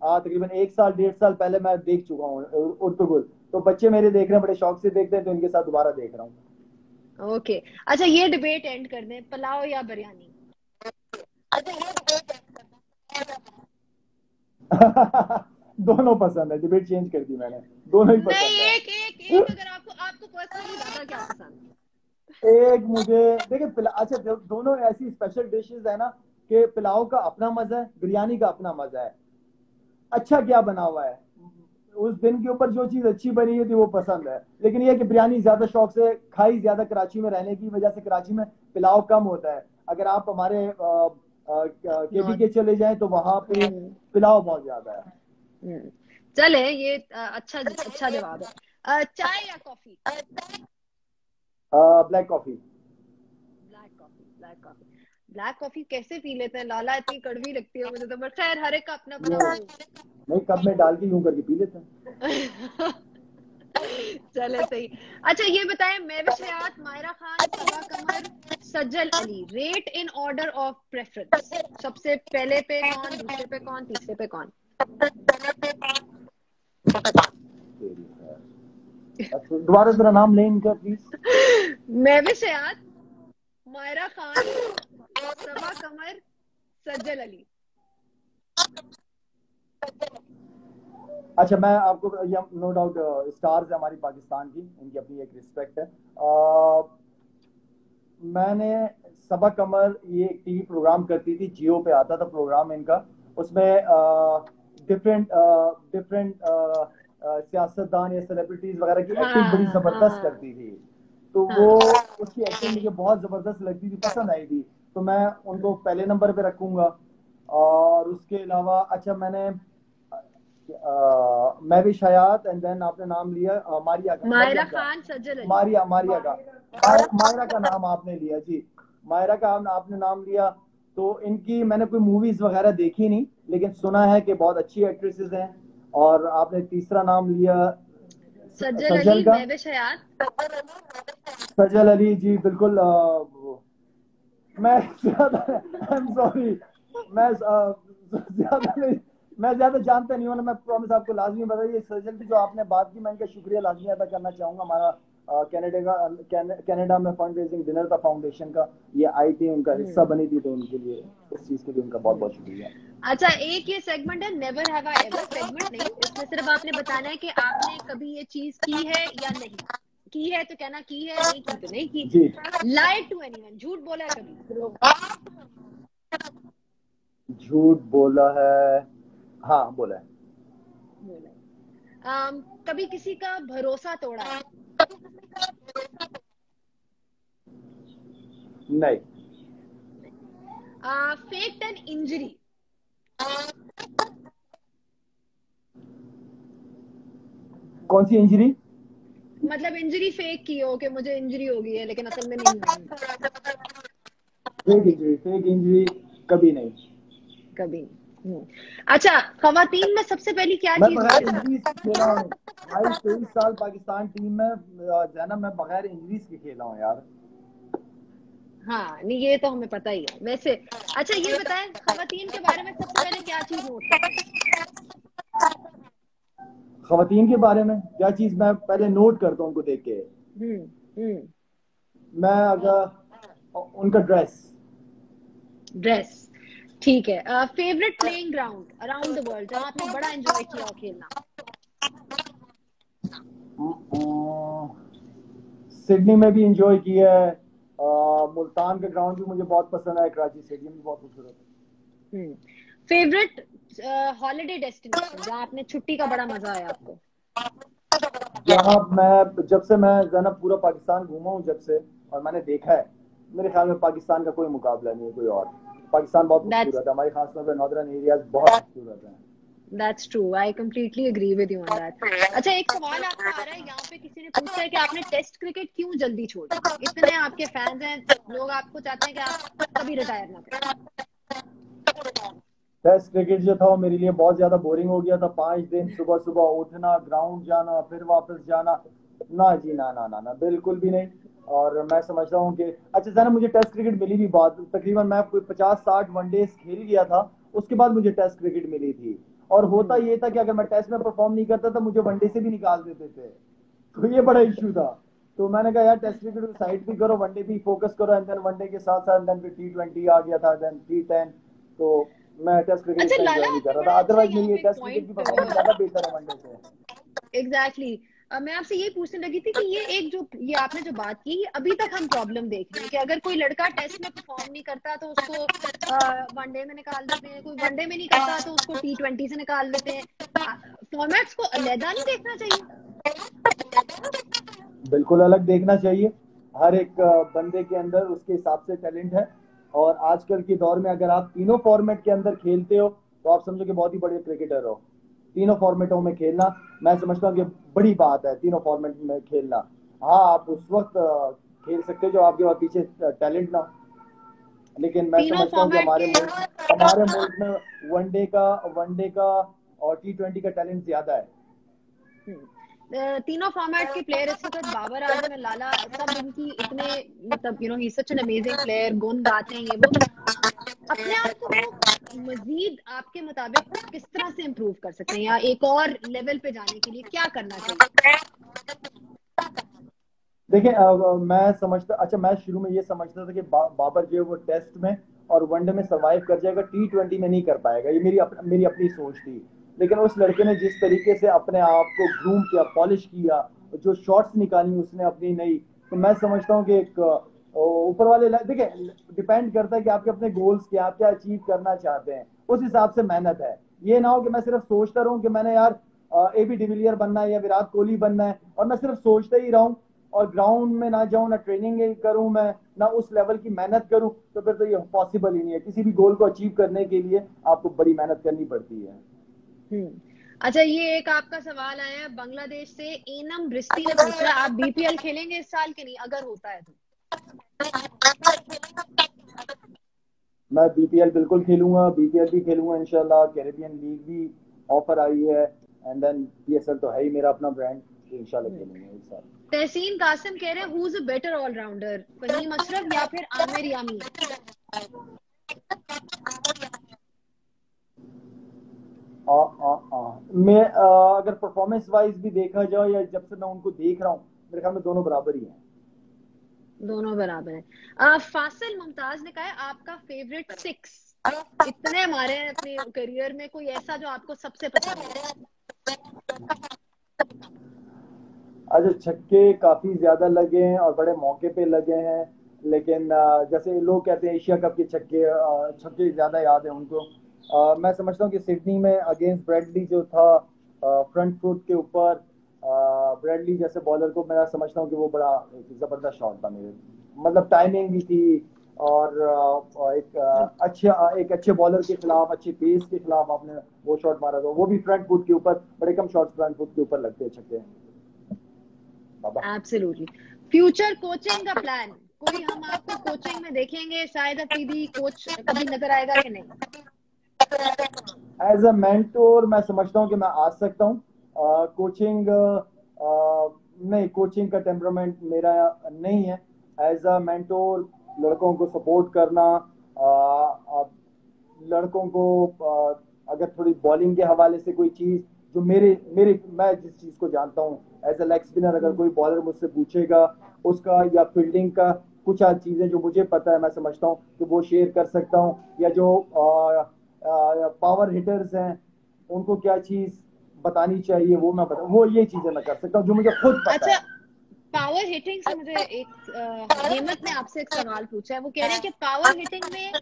तकरीबन 1 साल 1.5 साल पहले मैं देख चुका हूँ उर्तुगुल। तो बच्चे मेरे देख रहे हैं, बड़े शौक से देखते हैं, तो इनके साथ दोबारा देख रहा हूँ। ओके। अच्छा, ये डिबेट एंड कर दें, पुलाव या बिरयानी? दोनों पसंद है, डिबेट चेंज कर दी मैंने। दोनों ही नहीं, पसंद है। एक एक एक, अगर आपको आपको पर्सनली ज्यादा क्या पसंद? एक मुझे, देखिए अच्छा, दोनों ऐसी स्पेशल डिशेस है ना, कि पुलाव का अपना मजा है, बिरयानी का अपना मजा है। अच्छा क्या बना हुआ है, उस दिन के ऊपर जो चीज अच्छी बनी हुई थी वो पसंद है। लेकिन ये कि बिरयानी ज्यादा शौक से खाई, ज्यादा कराची में रहने की वजह से कराची में पुलाव कम होता है। अगर आप हमारे केपी नॉर्थ। के चले जाएं तो वहां पे हम्म। पुलाव बहुत ज्यादा है। हम्म। चले, ये अच्छा अच्छा जवाब है। चाय या coffee? Black coffee. Black coffee, black coffee. Black coffee कैसे पी लेते हैं लाला? इतनी कड़वी लगती है मुझे तो, बट खैर हर एक का अपना अपना ये वो। नहीं, कप में डाल के यूं करके पी लेते हैं। चले, सही। अच्छा, ये बताएं, Mahwish Hayat, Mayra Khan, Saba Qamar, Sajal Ali, rate in order of preference. सबसे पहले पे कौन, दूसरे पे कौन, तीसरे पे कौन? अच्छा, दोबारा जरा नाम लें इनका प्लीज। महविश हयात, मायरा खान, सबा कमर, सज्जल अली। अच्छा, मैं आपको, ये नो डाउट स्टार्स है हमारी पाकिस्तान की, इनकी अपनी एक रिस्पेक्ट है। मैंने सबा कमर, ये एक टीवी प्रोग्राम करती थी, जियो पे आता था प्रोग्राम इनका। उसमें डिफरेंट डिफरेंट सियासतदान या सेलिब्रिटीज वगैरह की एक्टिंग बड़ी हाँ जबरदस्त हाँ करती थी। तो वो, हाँ। उसकी एक्टिंग मुझे बहुत जबरदस्त लगती थी, पसंद आई थी। तो मैं उनको पहले नंबर पे रखूंगा। और उसके अलावा अच्छा, मैंने मैं भी शयात, एंड देन आपने नाम लिया मारिया का, मायरा मरियम का। खान, सज्जल अली। मारिया का। मायरा का नाम आपने लिया जी। मायरा का आपने नाम लिया। तो इनकी मैंने कोई मूवीज वगैरह देखी नहीं, लेकिन सुना है कि बहुत अच्छी एक्ट्रेसेस हैं। और आपने तीसरा नाम लिया सज्जल अली, सजल का। महविश हयात। सजल अली जी, बिल्कुल। मैं ज्यादा, आई एम सॉरी, मैं ज्यादा नहीं, मैं ज्यादा जानता नहीं हूँ ना, मैं प्रॉमिस आपको लाजमी बताइए। सजल की जो आपने बात की, मैं इनका शुक्रिया लाजमी अदा करना चाहूंगा। हमारा कनाडा में फंड रेजिंग डिनर था फाउंडेशन का, ये आई थी, उनका हिस्सा बनी थी, तो उनके लिए इस चीज के लिए उनका बहुत बहुत शुक्रिया। अच्छा, एक ये सेगमेंट है never have I ever, segment नहीं, इसमें सिर्फ आपने बताना है कि आपने कभी ये चीज की है या नहीं। की है तो कहना की है, नहीं की तो नहीं की। जी, लाइड टू एनीवन, झूठ बोला है कभी? झूठ बोला है, हाँ बोला है। बोला है। कभी किसी का भरोसा तोड़ा है? नहीं। Faked an injury? कौन सी इंजरी? मतलब इंजरी फेक की हो कि मुझे इंजरी हो गई है लेकिन असल में नहीं हुई। फेक इंजरी, फेक इंजरी कभी नहीं। कभी नहीं। अच्छा, खवातीन में सबसे पहली क्या मैं चीज बगैर नोटिस इंजरीज के खेला हूँ भाई, 23 साल पाकिस्तान टीम में जैनब, मैं बगैर इंजरीज के खेला हूँ यार। हाँ नहीं, ये तो हमें पता ही है वैसे। अच्छा ये बताएं, खवातीन के बारे में सबसे पहले क्या चीज नोट करते हैं? खवातीन के बारे में क्या चीज मैं पहले नोट करता हूँ उनको देख के? हम्म। हम्म। मैं अगर उनका ड्रेस। ड्रेस। ठीक है। Favourite playing ground around the world जहां आपने बड़ा एंजॉय किया हो खेलना? सिडनी में भी इंजॉय किया है, मुल्तान का ग्राउंड भी मुझे बहुत पसंद है, कराची स्टेडियम भी बहुत खूबसूरत हम्म। फेवरेट हॉलिडे डेस्टिनेशन जहां आपने छुट्टी का बड़ा मजा आया आपको? है। जहाँ मैं, जब से मैं जनाब पूरा पाकिस्तान घूमा हूँ जब से, और मैंने देखा है, मेरे ख्याल में पाकिस्तान का कोई मुकाबला नहीं है कोई और। पाकिस्तान बहुत दैट्स खूबसूरत है, हमारी खासतौर पर नॉर्दर्न एरियाज बहुत खूबसूरत है। That's true, I completely agree with you on that. अच्छा, एक सवाल आपका आ रहा है यहाँ पे, किसी ने पूछा है कि आपने टेस्ट क्रिकेट क्यों जल्दी छोड़ दी? इतने आपके फैंस हैं, लोग आपको चाहते हैं कि आप कभी रिटायर ना करें। टेस्ट क्रिकेट जो था वो मेरे लिए बहुत ज्यादा बोरिंग हो गया था। 5 दिन सुबह सुबह उठना, ग्राउंड जाना, फिर वापस जाना, ना जी ना ना ना ना, बिल्कुल भी नहीं। और मैं समझता हूँ कि अच्छा जरा, मुझे टेस्ट क्रिकेट मिली भी बहुत, तकरीबन मैं कोई 50-60 वनडेज खेल गया था, उसके बाद मुझे टेस्ट क्रिकेट मिली थी। और होता हम्म। ये था कि अगर मैं टेस्ट में परफॉर्म नहीं करता था, मुझे वनडे से भी निकाल देते थे, तो ये बड़ा इशू था। तो मैंने कहा यार टेस्ट क्रिकेट को साइड भी करो, वनडे भी फोकस करो, एंड देन वनडे के साथ साथ देन फिर T20 आ गया था, देन T10। तो मैं टेस्ट क्रिकेट अच्छा इतना लाला, एंजॉय नहीं कर आपने रहा बड़ा था, अच्छा अदरवाइज यहाँ मेरी ये पे एक टेस्ट क्रिकेट की परफॉर्मेंस पॉइंट, ज्यादा बेहतर है वनडे से। एग्जैक्टली मैं आपसे ये पूछने लगी थी कि ये एक जो ये आपने जो बात की, ये अभी तक हम प्रॉब्लम देख रहे हैं कि अगर कोई लड़का टेस्ट में परफॉर्म नहीं करता तो उसको वनडे में निकाल देते हैं, कोई वनडे में नहीं करता तो उसको T20 से निकाल देते हैं। फॉर्मेट्स को अलहदा नहीं देखना चाहिए? बिल्कुल अलग देखना चाहिए। हर एक बंदे के अंदर उसके हिसाब से टैलेंट है, और आजकल के दौर में अगर आप तीनों फॉर्मेट के अंदर खेलते हो, तो आप समझो कि बहुत ही बड़े क्रिकेटर हो। तीनों फॉर्मेटों में खेलना, मैं समझता हूँ कि बड़ी बात है तीनों फॉर्मेट में खेलना। हाँ, आप उस वक्त खेल सकते हो जो आपके पास पीछे टैलेंट ना हो, लेकिन मैं तीनों समझता हूँ कि फॉर्मेट के हमारे मुल्क में वनडे का और T20 का टैलेंट ज्यादा है। तीनों फॉर्मेट के प्लेयर इस वक्त बाबर आजम है, लाला, सब इनकी इतने, मतलब ही सच एन अमेजिंग प्लेयर, गुण गाते हैं ये वो, तो अपने आप को वो मजीद आपके मुताबिक किस तरह से इम्प्रूव कर सकते हैं, या एक और लेवल पे जाने के लिए क्या करना चाहिए? देखिए, मैं समझता, अच्छा मैं शुरू में ये समझता था कि बाबर जो है वो टेस्ट में और वनडे में सरवाइव कर जाएगा, T20 में नहीं कर पाएगा, ये मेरी अपनी सोच थी। लेकिन उस लड़के ने जिस तरीके से अपने आप को ग्रूम किया, पॉलिश किया, जो शॉट्स निकाली उसने अपनी नई, तो मैं समझता हूँ कि एक ऊपर वाले देखिए, डिपेंड करता है कि आपके अपने गोल्स क्या, आप क्या अचीव करना चाहते हैं, उस हिसाब से मेहनत है। ये ना हो कि मैं सिर्फ सोचता रहूं कि मैंने यार AB डिविलियर बनना है या विराट कोहली बनना है, और मैं सिर्फ सोचता ही रहूं और ग्राउंड में ना जाऊं, ना ट्रेनिंग करूं मैं, ना उस लेवल की मेहनत करूं, तो फिर तो ये पॉसिबल ही नहीं है। किसी भी गोल को अचीव करने के लिए आपको बड़ी मेहनत करनी पड़ती है। हम्म। अच्छा, ये एक आपका सवाल आया है बांग्लादेश से, एनम रिश्ती ने पूछा है, आप BPL खेलेंगे इस साल के नहीं, अगर होता है तो? मैं BPL बिल्कुल खेलूंगा, BPL भी खेलूंगा इंशाल्लाह, कैरेबियन लीग भी ऑफर आई है, एंड देन PSL तो है ही मेरा अपना ब्रांड, तो इंशाल्लाह खेलूंगा इस साल। तहसीन कासिम कह रहे हैं who is a better allrounder, Faheem Ashraf या फिर आमिर यामी? मैं अगर परफॉर्मेंस वाइज भी देखा जाए या जब से मैं उनको देख रहा हूँ, मेरे ख्याल में दोनों बराबर ही हैं। दोनों बराबर है। फासिल मुमताज ने कहा है आपका फेवरेट सिक्स, इतने मारे हैं अपने करियर में, कोई ऐसा जो आपको सबसे पसंद है? अच्छा, छक्के काफी ज्यादा लगे हैं और बड़े मौके पे लगे हैं, लेकिन जैसे लोग कहते हैं एशिया कप के छक्के छक्के ज्यादा याद है उनको। मैं समझता हूँ कि सिडनी में अगेंस्ट ब्रैडली जो था, फ्रंट फुट के ऊपर ब्रैडली जैसे बॉलर को मैं समझता हूँ कि वो बड़ा एक जबरदस्त शॉट था मेरे, मतलब टाइमिंग भी थी और एक अच्छे बॉलर के खिलाफ, अच्छे पेस के खिलाफ आपने वो शॉट मारा था, वो भी फ्रंट फुट के ऊपर। बड़े कम शॉट्स फ्रंट फुट के ऊपर लगते हैं छक्के बाबा। एब्सोल्युटली। फ्यूचर कोचिंग का प्लान, कोई हम आपको कोचिंग में देखेंगे? शाहिद अफरीदी कोच कभी नजर आएगा कि नहीं? एज अ मेंटोर मैं समझता हूँ कि मैं आ सकता हूँ। कोचिंग नहीं, कोचिंग का टेम्परामेंट मेरा नहीं है। एज अ मेंटोर लड़कों को सपोर्ट करना, लड़कों को अगर थोड़ी बॉलिंग के हवाले से कोई चीज जो मेरे मेरे मैं जिस चीज को जानता हूँ एज अ लेग स्पिनर, अगर कोई बॉलर मुझसे पूछेगा उसका या फील्डिंग का कुछ चीजें जो मुझे पता है, मैं समझता हूँ कि वो शेयर कर सकता हूँ। या जो पावर हिटर्स हैं उनको क्या चीज बतानी चाहिए वो मैं बता, वो ये चीजें मैं कर सकता हूँ जो मुझे खुद पता अच्छा, है। पावर हिटिंग से मुझे एक हेमंत ने आपसे एक सवाल पूछा है, वो कह रहे हैं कि पावर हिटिंग में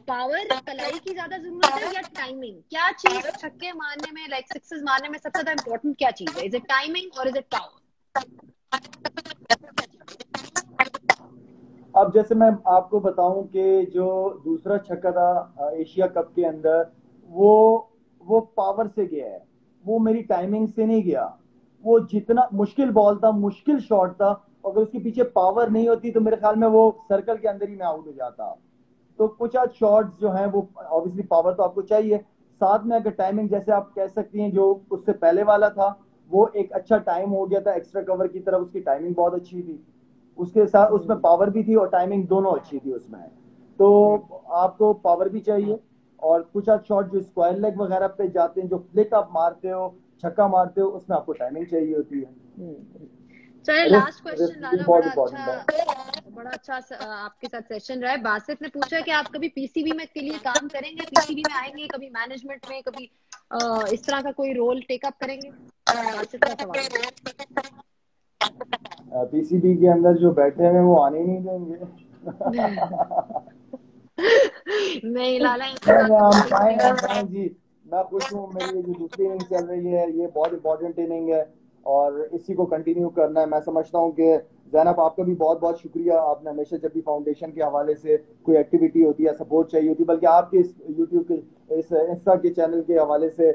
पावर कलाई की ज्यादा जरूरत है या टाइमिंग? क्या चीज छक्के मारने में, लाइक सिक्सेस मारने में सबसे ज्यादा इंपॉर्टेंट क्या चीज है? इज इट टाइमिंग और इज इट पावर? अब जैसे मैं आपको बताऊं कि जो दूसरा छक्का था एशिया कप के अंदर, वो वो पावर से गया है, वो मेरी टाइमिंग से नहीं गया। वो जितना मुश्किल बॉल था, मुश्किल शॉट था, अगर उसके पीछे पावर नहीं होती तो मेरे ख्याल में वो सर्कल के अंदर ही मैं आउट हो जाता। तो कुछ आज शॉट्स जो हैं वो ऑब्वियसली पावर तो आपको चाहिए, साथ में अगर टाइमिंग जैसे आप कह सकती हैं जो उससे पहले वाला था वो एक अच्छा टाइम हो गया था एक्स्ट्रा कवर की तरफ, उसकी टाइमिंग बहुत अच्छी थी, उसके साथ उसमें पावर भी थी और टाइमिंग दोनों अच्छी थी उसमें। तो आपको पावर भी चाहिए और कुछ आज शॉट जो स्क्वायर लेग वगैरह पे जाते हैं, जो फ्लिक आप मारते हो, छक्का मारते हो, उसमें आपको टाइमिंग चाहिए होती है। चलिए, रिस्क लास्ट क्वेश्चन रिस्क भी लाला। बहुत इंपॉर्टेंट है। आपके साथ सेशन रहा है। बासित ने पूछा है कि आप कभी पीसीबी में के लिए काम करेंगे, पीसीबी में आएंगे कभी, मैनेजमेंट में कभी इस तरह का कोई रोल टेकअप करेंगे? बासित का सवाल है। पीसीबी के अंदर जो बैठे हैं वो आने ही नहीं देंगे। नहीं लाला, ऐसी नहीं बात नहीं, तो हम बिल्कुल नहीं फाइन, है। हम फाइन जी। मैं खुश हूँ, मेरी ये जो दूसरी इनिंग चल रही है ये बहुत इंपॉर्टेंट इनिंग है और इसी को कंटिन्यू करना है। मैं समझता हूँ कि जैनब आपका भी बहुत बहुत शुक्रिया, आपने हमेशा जब भी फाउंडेशन के हवाले से कोई एक्टिविटी होती है, सपोर्ट चाहिए होती है, बल्कि आपके इस यूट्यूब के इस इंस्टा के चैनल के हवाले से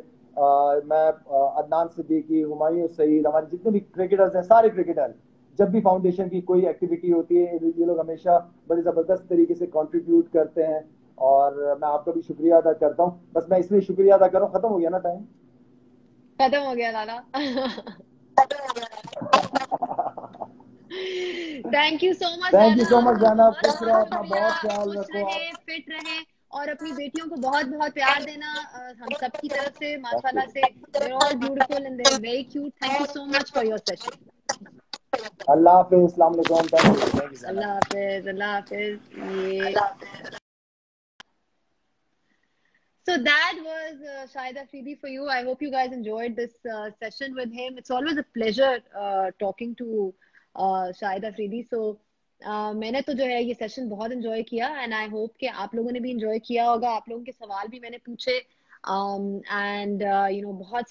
मैं अदनान सिद्दीकी, हुमायूं सईद, हमारे जितने भी क्रिकेटर्स हैं, सारे क्रिकेटर जब भी फाउंडेशन की कोई एक्टिविटी होती है ये लोग हमेशा बड़े ज़बरदस्त तरीके से कंट्रीब्यूट करते हैं और मैं आपका भी शुक्रिया अदा करता हूँ। बस मैं इसलिए शुक्रिया अदा कर रहा हूँ, खत्म हो गया ना टाइम। खत्म हो गया Lala. Thank you so much thank you Lala, so much आपका जाना, बहुत खुश रहो, बहुत अपना शुक्रिया। बहुत ख्याल खुश रखो रहे, आप। फिट रहे और अपनी बेटियों को बहुत बहुत प्यार देना हम सब की तरफ से, थैंक माशाल्लाह यू। से। They are all beautiful and they are very cute. Thank you so much for your session. अल्लाह हाफिज, अस्सलाम वालेकुम, थैंक यू जाना। अल्लाह हाफिज, अल्लाह हाफिज। ये So that was Shahid Afridi for you. I hope you guys enjoyed this session with him. It's always a pleasure talking to Shahid Afridi. So मैंने तो जो है ये सेशन बहुत एंजॉय किया एंड आई होप कि आप लोगों ने भी एंजॉय किया होगा। आप लोगों के सवाल भी मैंने पूछे एंड यू नो बहुत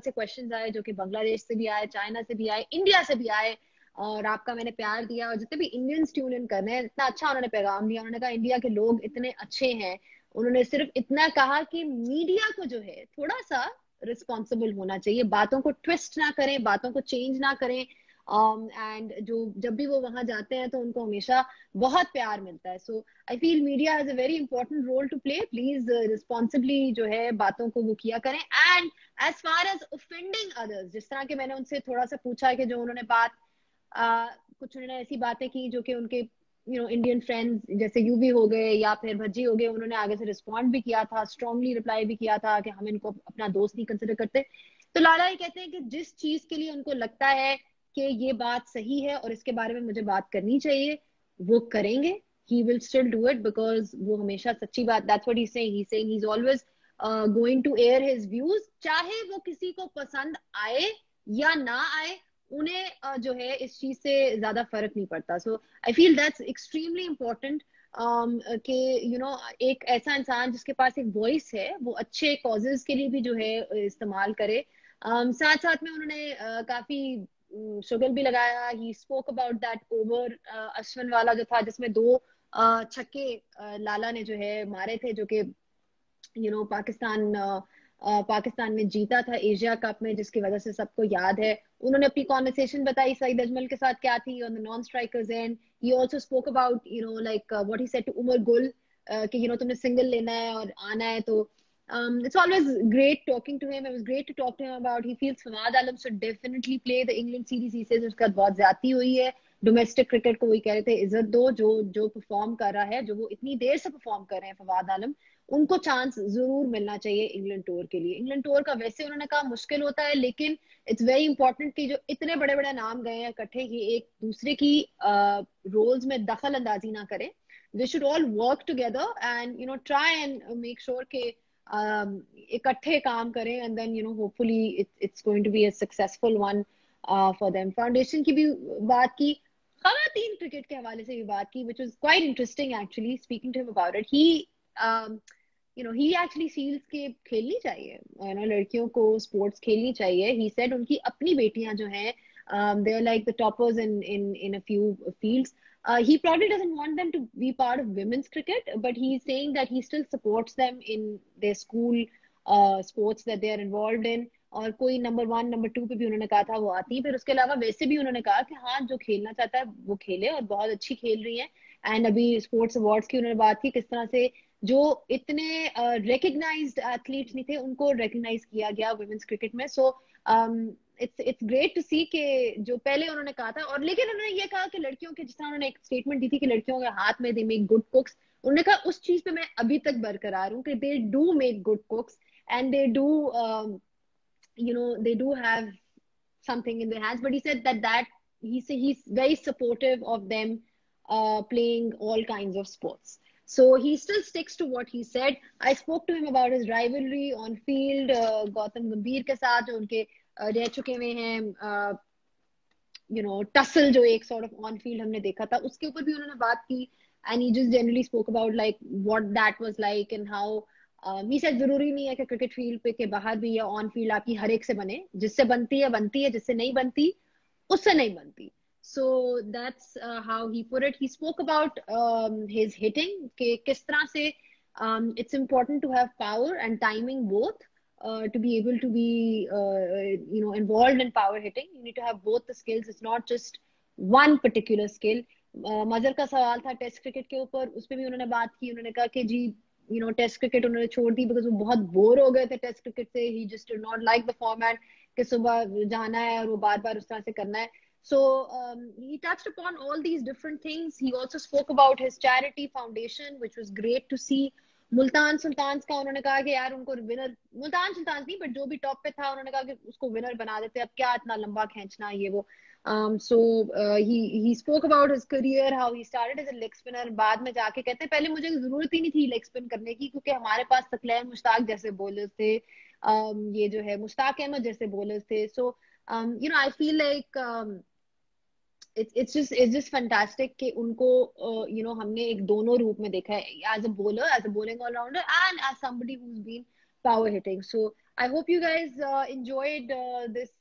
से क्वेश्चंस आए जो कि बांग्लादेश से भी आए, चाइना से भी आए, इंडिया से भी आए और आपका मैंने प्यार दिया। और जितने भी इंडियंस ट्यून इन कर रहे हैं, इतना अच्छा उन्होंने पैगाम दिया। उन्होंने कहा इंडिया के लोग इतने अच्छे हैं। उन्होंने सिर्फ इतना कहा कि मीडिया को जो है थोड़ा सा रिस्पॉन्सिबल होना चाहिए, बातों को ट्विस्ट ना करें, बातों को चेंज ना करें। एंड जो जब भी वो वहां जाते हैं तो उनको हमेशा बहुत प्यार मिलता है। So I feel media has a very important role to play. Please responsibly जो है बातों को वो किया करें। And as far as offending others, जिस तरह के मैंने उनसे थोड़ा सा पूछा कि जो उन्होंने बात कुछ उन्होंने ऐसी बातें की जो कि उनके इंडियन फ्रेंड्स जैसे यूवी हो गए या फिर भज्जी हो गए, उन्होंने आगे से रिस्पॉन्ड भी किया था, स्ट्रांगली रिप्लाई भी किया था कि हम इनको अपना दोस्त नहीं कंसिडर करते। तो लाला ये कहते हैं कि जिस चीज के लिए उनको लगता है कि ये बात सही है और इसके बारे में मुझे बात करनी चाहिए, वो करेंगे। he will still do it because वो हमेशा सच्ची बात, that's what he's saying he's always going to air his views, चाहे वो किसी को पसंद आए या ना आए, उन्हें जो है इस चीज से ज्यादा फर्क नहीं पड़ता। So I feel that's extremely important कि एक ऐसा इंसान जिसके पास एक वॉइस है वो अच्छे कॉजेज के लिए भी जो है इस्तेमाल करे। साथ साथ में उन्होंने काफी शुगल भी लगाया। He spoke about that over Ashwin वाला जो था जिसमें 2 छक्के लाला ने जो है मारे थे, जो कि पाकिस्तान में जीता था एशिया कप में, जिसकी वजह से सबको याद है। उन्होंने अपनी कॉन्वर्सेशन बताई सईद अजमल के साथ क्या थी on the non strikers end. He also spoke about like what he said to Umar Gul कि तुमने सिंगल लेना है और आना है। तो it's always great talking to him. It was great to talk to him about he feels Fawad Alam should definitely play the England series. He says उसका बहुत ज्यादती हुई है डोमेस्टिक क्रिकेट को। वही कह रहे थे इज्जत दो जो परफॉर्म कर रहा है, जो वो इतनी देर से परफॉर्म कर रहे हैं फवाद आलम, उनको चांस जरूर मिलना चाहिए इंग्लैंड टूर के लिए। इंग्लैंड टूर का वैसे उन्होंने कहा मुश्किल होता है, लेकिन इट्स वेरी इंपॉर्टेंट कि जो इतने बड़े बड़े नाम गए हैं इकट्ठे, कि एक दूसरे की रोल्स में दखल अंदाजी ना करें। They should all work together and try and make sure के इकट्ठे काम करें, and then hopefully it's going to be a successful one for them. Foundation की भी बात की, खवातीन क्रिकेट के हवाले से भी बात की, which was quite interesting actually speaking to him about it. He actually feels कि खेलनी चाहिए, लड़कियों को स्पोर्ट्स खेलनी चाहिए। He said उनकी अपनी बेटियां जो हैं they are like the toppers in a few fields. He probably doesn't want them to be part of women's cricket, but he's saying that he still supports them in their school sports that they are involved in. और कोई number 1 number 2 पे भी उन्होंने कहा था वो आती है। फिर उसके अलावा वैसे भी उन्होंने कहा कि हाँ, जो खेलना चाहता है वो खेले, और बहुत अच्छी खेल रही है। एंड अभी स्पोर्ट्स अवार्ड्स की उन्होंने बात की, किस तरह से जो इतने रिकग्नाइज्ड एथलीट्स नहीं थे उनको रिकग्नाइज किया गया वुमेन्स क्रिकेट में। सो इट्स ग्रेट टू सी कि जो पहले उन्होंने कहा था, और लेकिन उन्होंने ये कहा कि लड़कियों के, जिस तरह उन्होंने एक स्टेटमेंट दी थी कि लड़कियों के हाथ में दे मेक गुड कुक्स, उन्होंने कहा उस चीज पे मैं अभी तक बरकरार हूँ कि they do make good कुक्स and they do they do have something in their hands. But he said that he's very supportive of them playing all kinds of sports. So he still sticks to what he said. I spoke to him about his rivalry on field Gautam Gambhir के साथ, जो उनके रह चुके हुए हैं tussle जो एक sort of on field हमने देखा था, उसके ऊपर भी उन्होंने बात की। And he just generally spoke about like what that was like and how he said जरूरी नहीं है कि क्रिकेट फील्ड पे के बाहर भी या ऑन फील्ड आपकी हर एक से बने, जिससे बनती है, जिससे नहीं बनती उससे नहीं बनती। So that's how he put it. He spoke about his hitting, कि किस तरह से it's important to have power and timing both to be able to be involved in power hitting. You need to have both the skills. It's not just one particular skill. मजर का सवाल था test cricket के ऊपर, उस पर भी उन्होंने बात की। उन्होंने कहा कि जी टेस्ट क्रिकेट उन्होंने छोड़ दी बिकॉज वो बहुत बोर हो गए थे टेस्ट क्रिकेट से। He just did not like the format कि सुबह जाना है और वो बार बार उस तरह से करना है। So he touched upon all these different things. He also spoke about his charity foundation, which was great to see. Multan Sultans का उन्होंने कहा कि यार उनको विनर, मुल्तान सुल्तान्स नहीं बट जो भी टॉप पे था, उन्होंने कहा कि उसको विनर बना देते, अब क्या इतना लंबा खींचना ये वो। So he spoke about his career, how he started as a leg spinner. बाद में जाके कहते हैं पहले मुझे जरूरत ही नहीं थी लेग स्पिन करने की, क्योंकि हमारे पास तकलैन मुश्ताक जैसे बॉलर्स थे, ये जो है मुश्ताक अहमद जैसे बॉलर्स थे। So I feel like it's just fantastic कि उनको हमने एक दोनों रूप में देखा है, as a bowler, as a bowling all-rounder, and as somebody who's been power hitting. So I hope you guys enjoyed this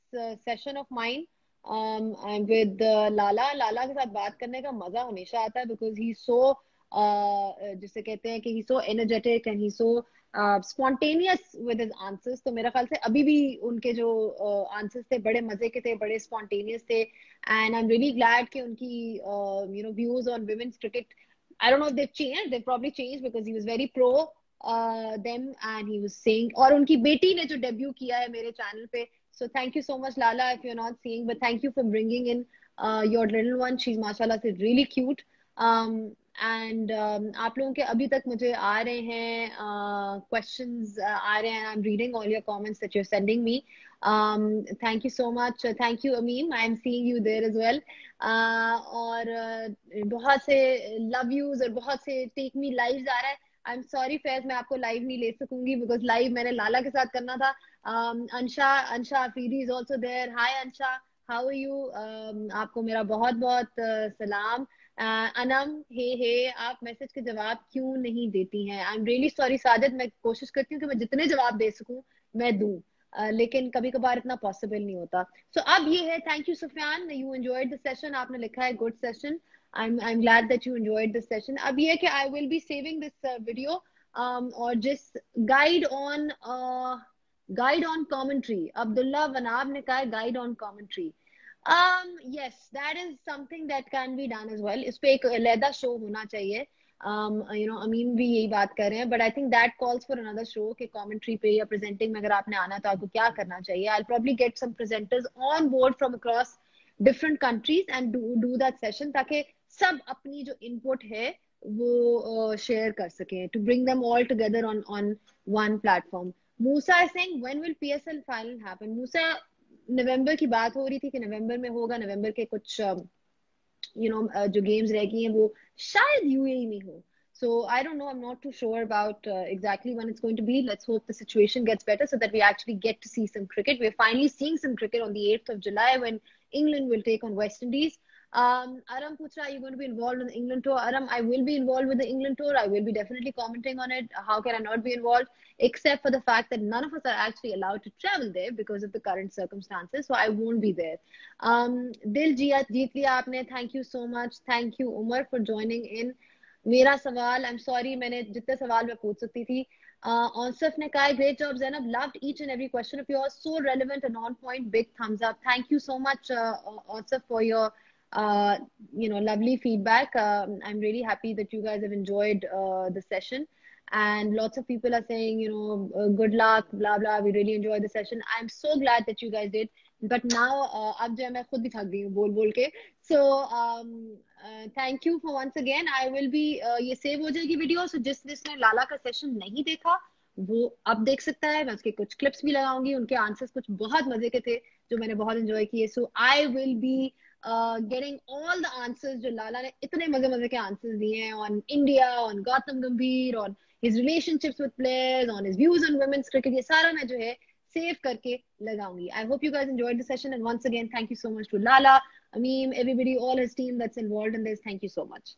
session of mine. I'm with Lala के साथ बात करने का मजा हमेशा आता है because he's so जिसे कहते हैं कि he's so energetic and he's so spontaneous with his answers. तो मेरा ख्याल से अभी भी उनके जो answers थे बड़े मजे के थे, बड़े spontaneous थे, and I'm really glad कि उनकी views on women's cricket, I don't know if they've changed, they've probably changed because he was very pro them and he was saying, और उनकी बेटी ने जो debut किया है मेरे channel पे, so thank you so much Lala if you're not seeing, but thank you for bringing in your little one, she is माशाल्लाह से रियली क्यूट. एंड आप लोगों के अभी तक मुझे आ रहे हैं क्वेश्चंस आ रहे हैं. I am reading all your comments that you are sending me. Thank you so much. Thank you Ameem, I am seeing you there as well. और बहुत से लव यूज और बहुत से टेक मी लाइव्स आ रहा है. आई एम सॉरी फैज, मैं आपको लाइव नहीं ले सकूंगी बिकॉज लाइव मैंने लाला के साथ करना था. Ansha Afridi is also there. Hi Ansha, how are you? आपको मेरा बहुत बहुत सलाम. अनम, हे आप मैसेज के जवाब क्यों नहीं देती हैं? I am really sorry Sajid, मैं कोशिश करती हूँ कि मैं जितने जवाब दे सकूं मैं दूं, लेकिन कभी कभार इतना पॉसिबल नहीं होता. सो अब ये है. Thank you Sufiyan, you enjoyed the session. आपने लिखा है good session. I'm glad that you enjoyed this session. अब ये है कि I will be saving this video और जिस guide on commentary. अब्दुल्ला वनाब ने कहा है guide on commentary. Yes, that is something that can be done as well. इस पे एक अलहदा शो होना चाहिए. अमीन भी यही बात कर रहे हैं, but I think that calls for another show कि commentary पे या presenting में अगर आपने आना तो आपको क्या करना चाहिए. I'll probably get some presenters on board from across different countries and do that session ताकि सब अपनी जो input है वो share कर सकें, to bring them all together on one platform. Musa is saying when will PSL final happen? मूसा, नवंबर की बात हो रही थी कि नवंबर में होगा. नवंबर के कुछ जो गेम्स रह गई हैं वो शायद यूएई में हो. So I don't know. I'm not too sure about exactly when it's going to be. Let's hope the situation gets better so that we actually get to see some cricket. We're finally seeing some cricket on the 8th of July when England will take on West Indies. Aram Putra, are you going to be involved in the England tour? Aram, I will be involved with the England tour. I will be definitely commenting on it. How can I not be involved? Except for the fact that none of us are actually allowed to travel there because of the current circumstances. So I won't be there. Dil jeet liya aapne. Thank you so much. Thank you, Umar, for joining in. मेरा सवाल, आई am sorry मैंने जितने सवाल मैं पूछ सकती थी. औसफ ने कहा great job Zainab, loved each and every question of yours, so relevant and on point, big thumbs up. Thank you so much Ausaf for your lovely feedback. I'm really happy that you guys have enjoyed the session. And lots of people are saying, good luck, blah, blah. We really enjoyed the session. I'm so glad that you guys did. But now, अब जो है मैं खुद भी थक गई हूँ बोल के. So, thank you for once again. I will be, ये सेव हो जाएगी वीडियो. So, जिसने लाला का सेशन नहीं देखा, वो अब देख सकता है. मैं उसके कुछ क्लिप्स भी लगाऊंगी. उनके आंसर्स कुछ बहुत मजे के थे जो मैंने बहुत एंजॉय किए. So, I will be getting all the answers जो लाला ने इतने मजे के आंसर्स दिए हैं on India, on Gautam Gambhir, on his relationships with players, on his views on women's cricket, ये सारा मैं जो है सेव करके लगाऊंगी. I hope you guys enjoyed the session and once again thank you so much to Lala, Ameem, everybody, all his team that's involved in this. Thank you so much.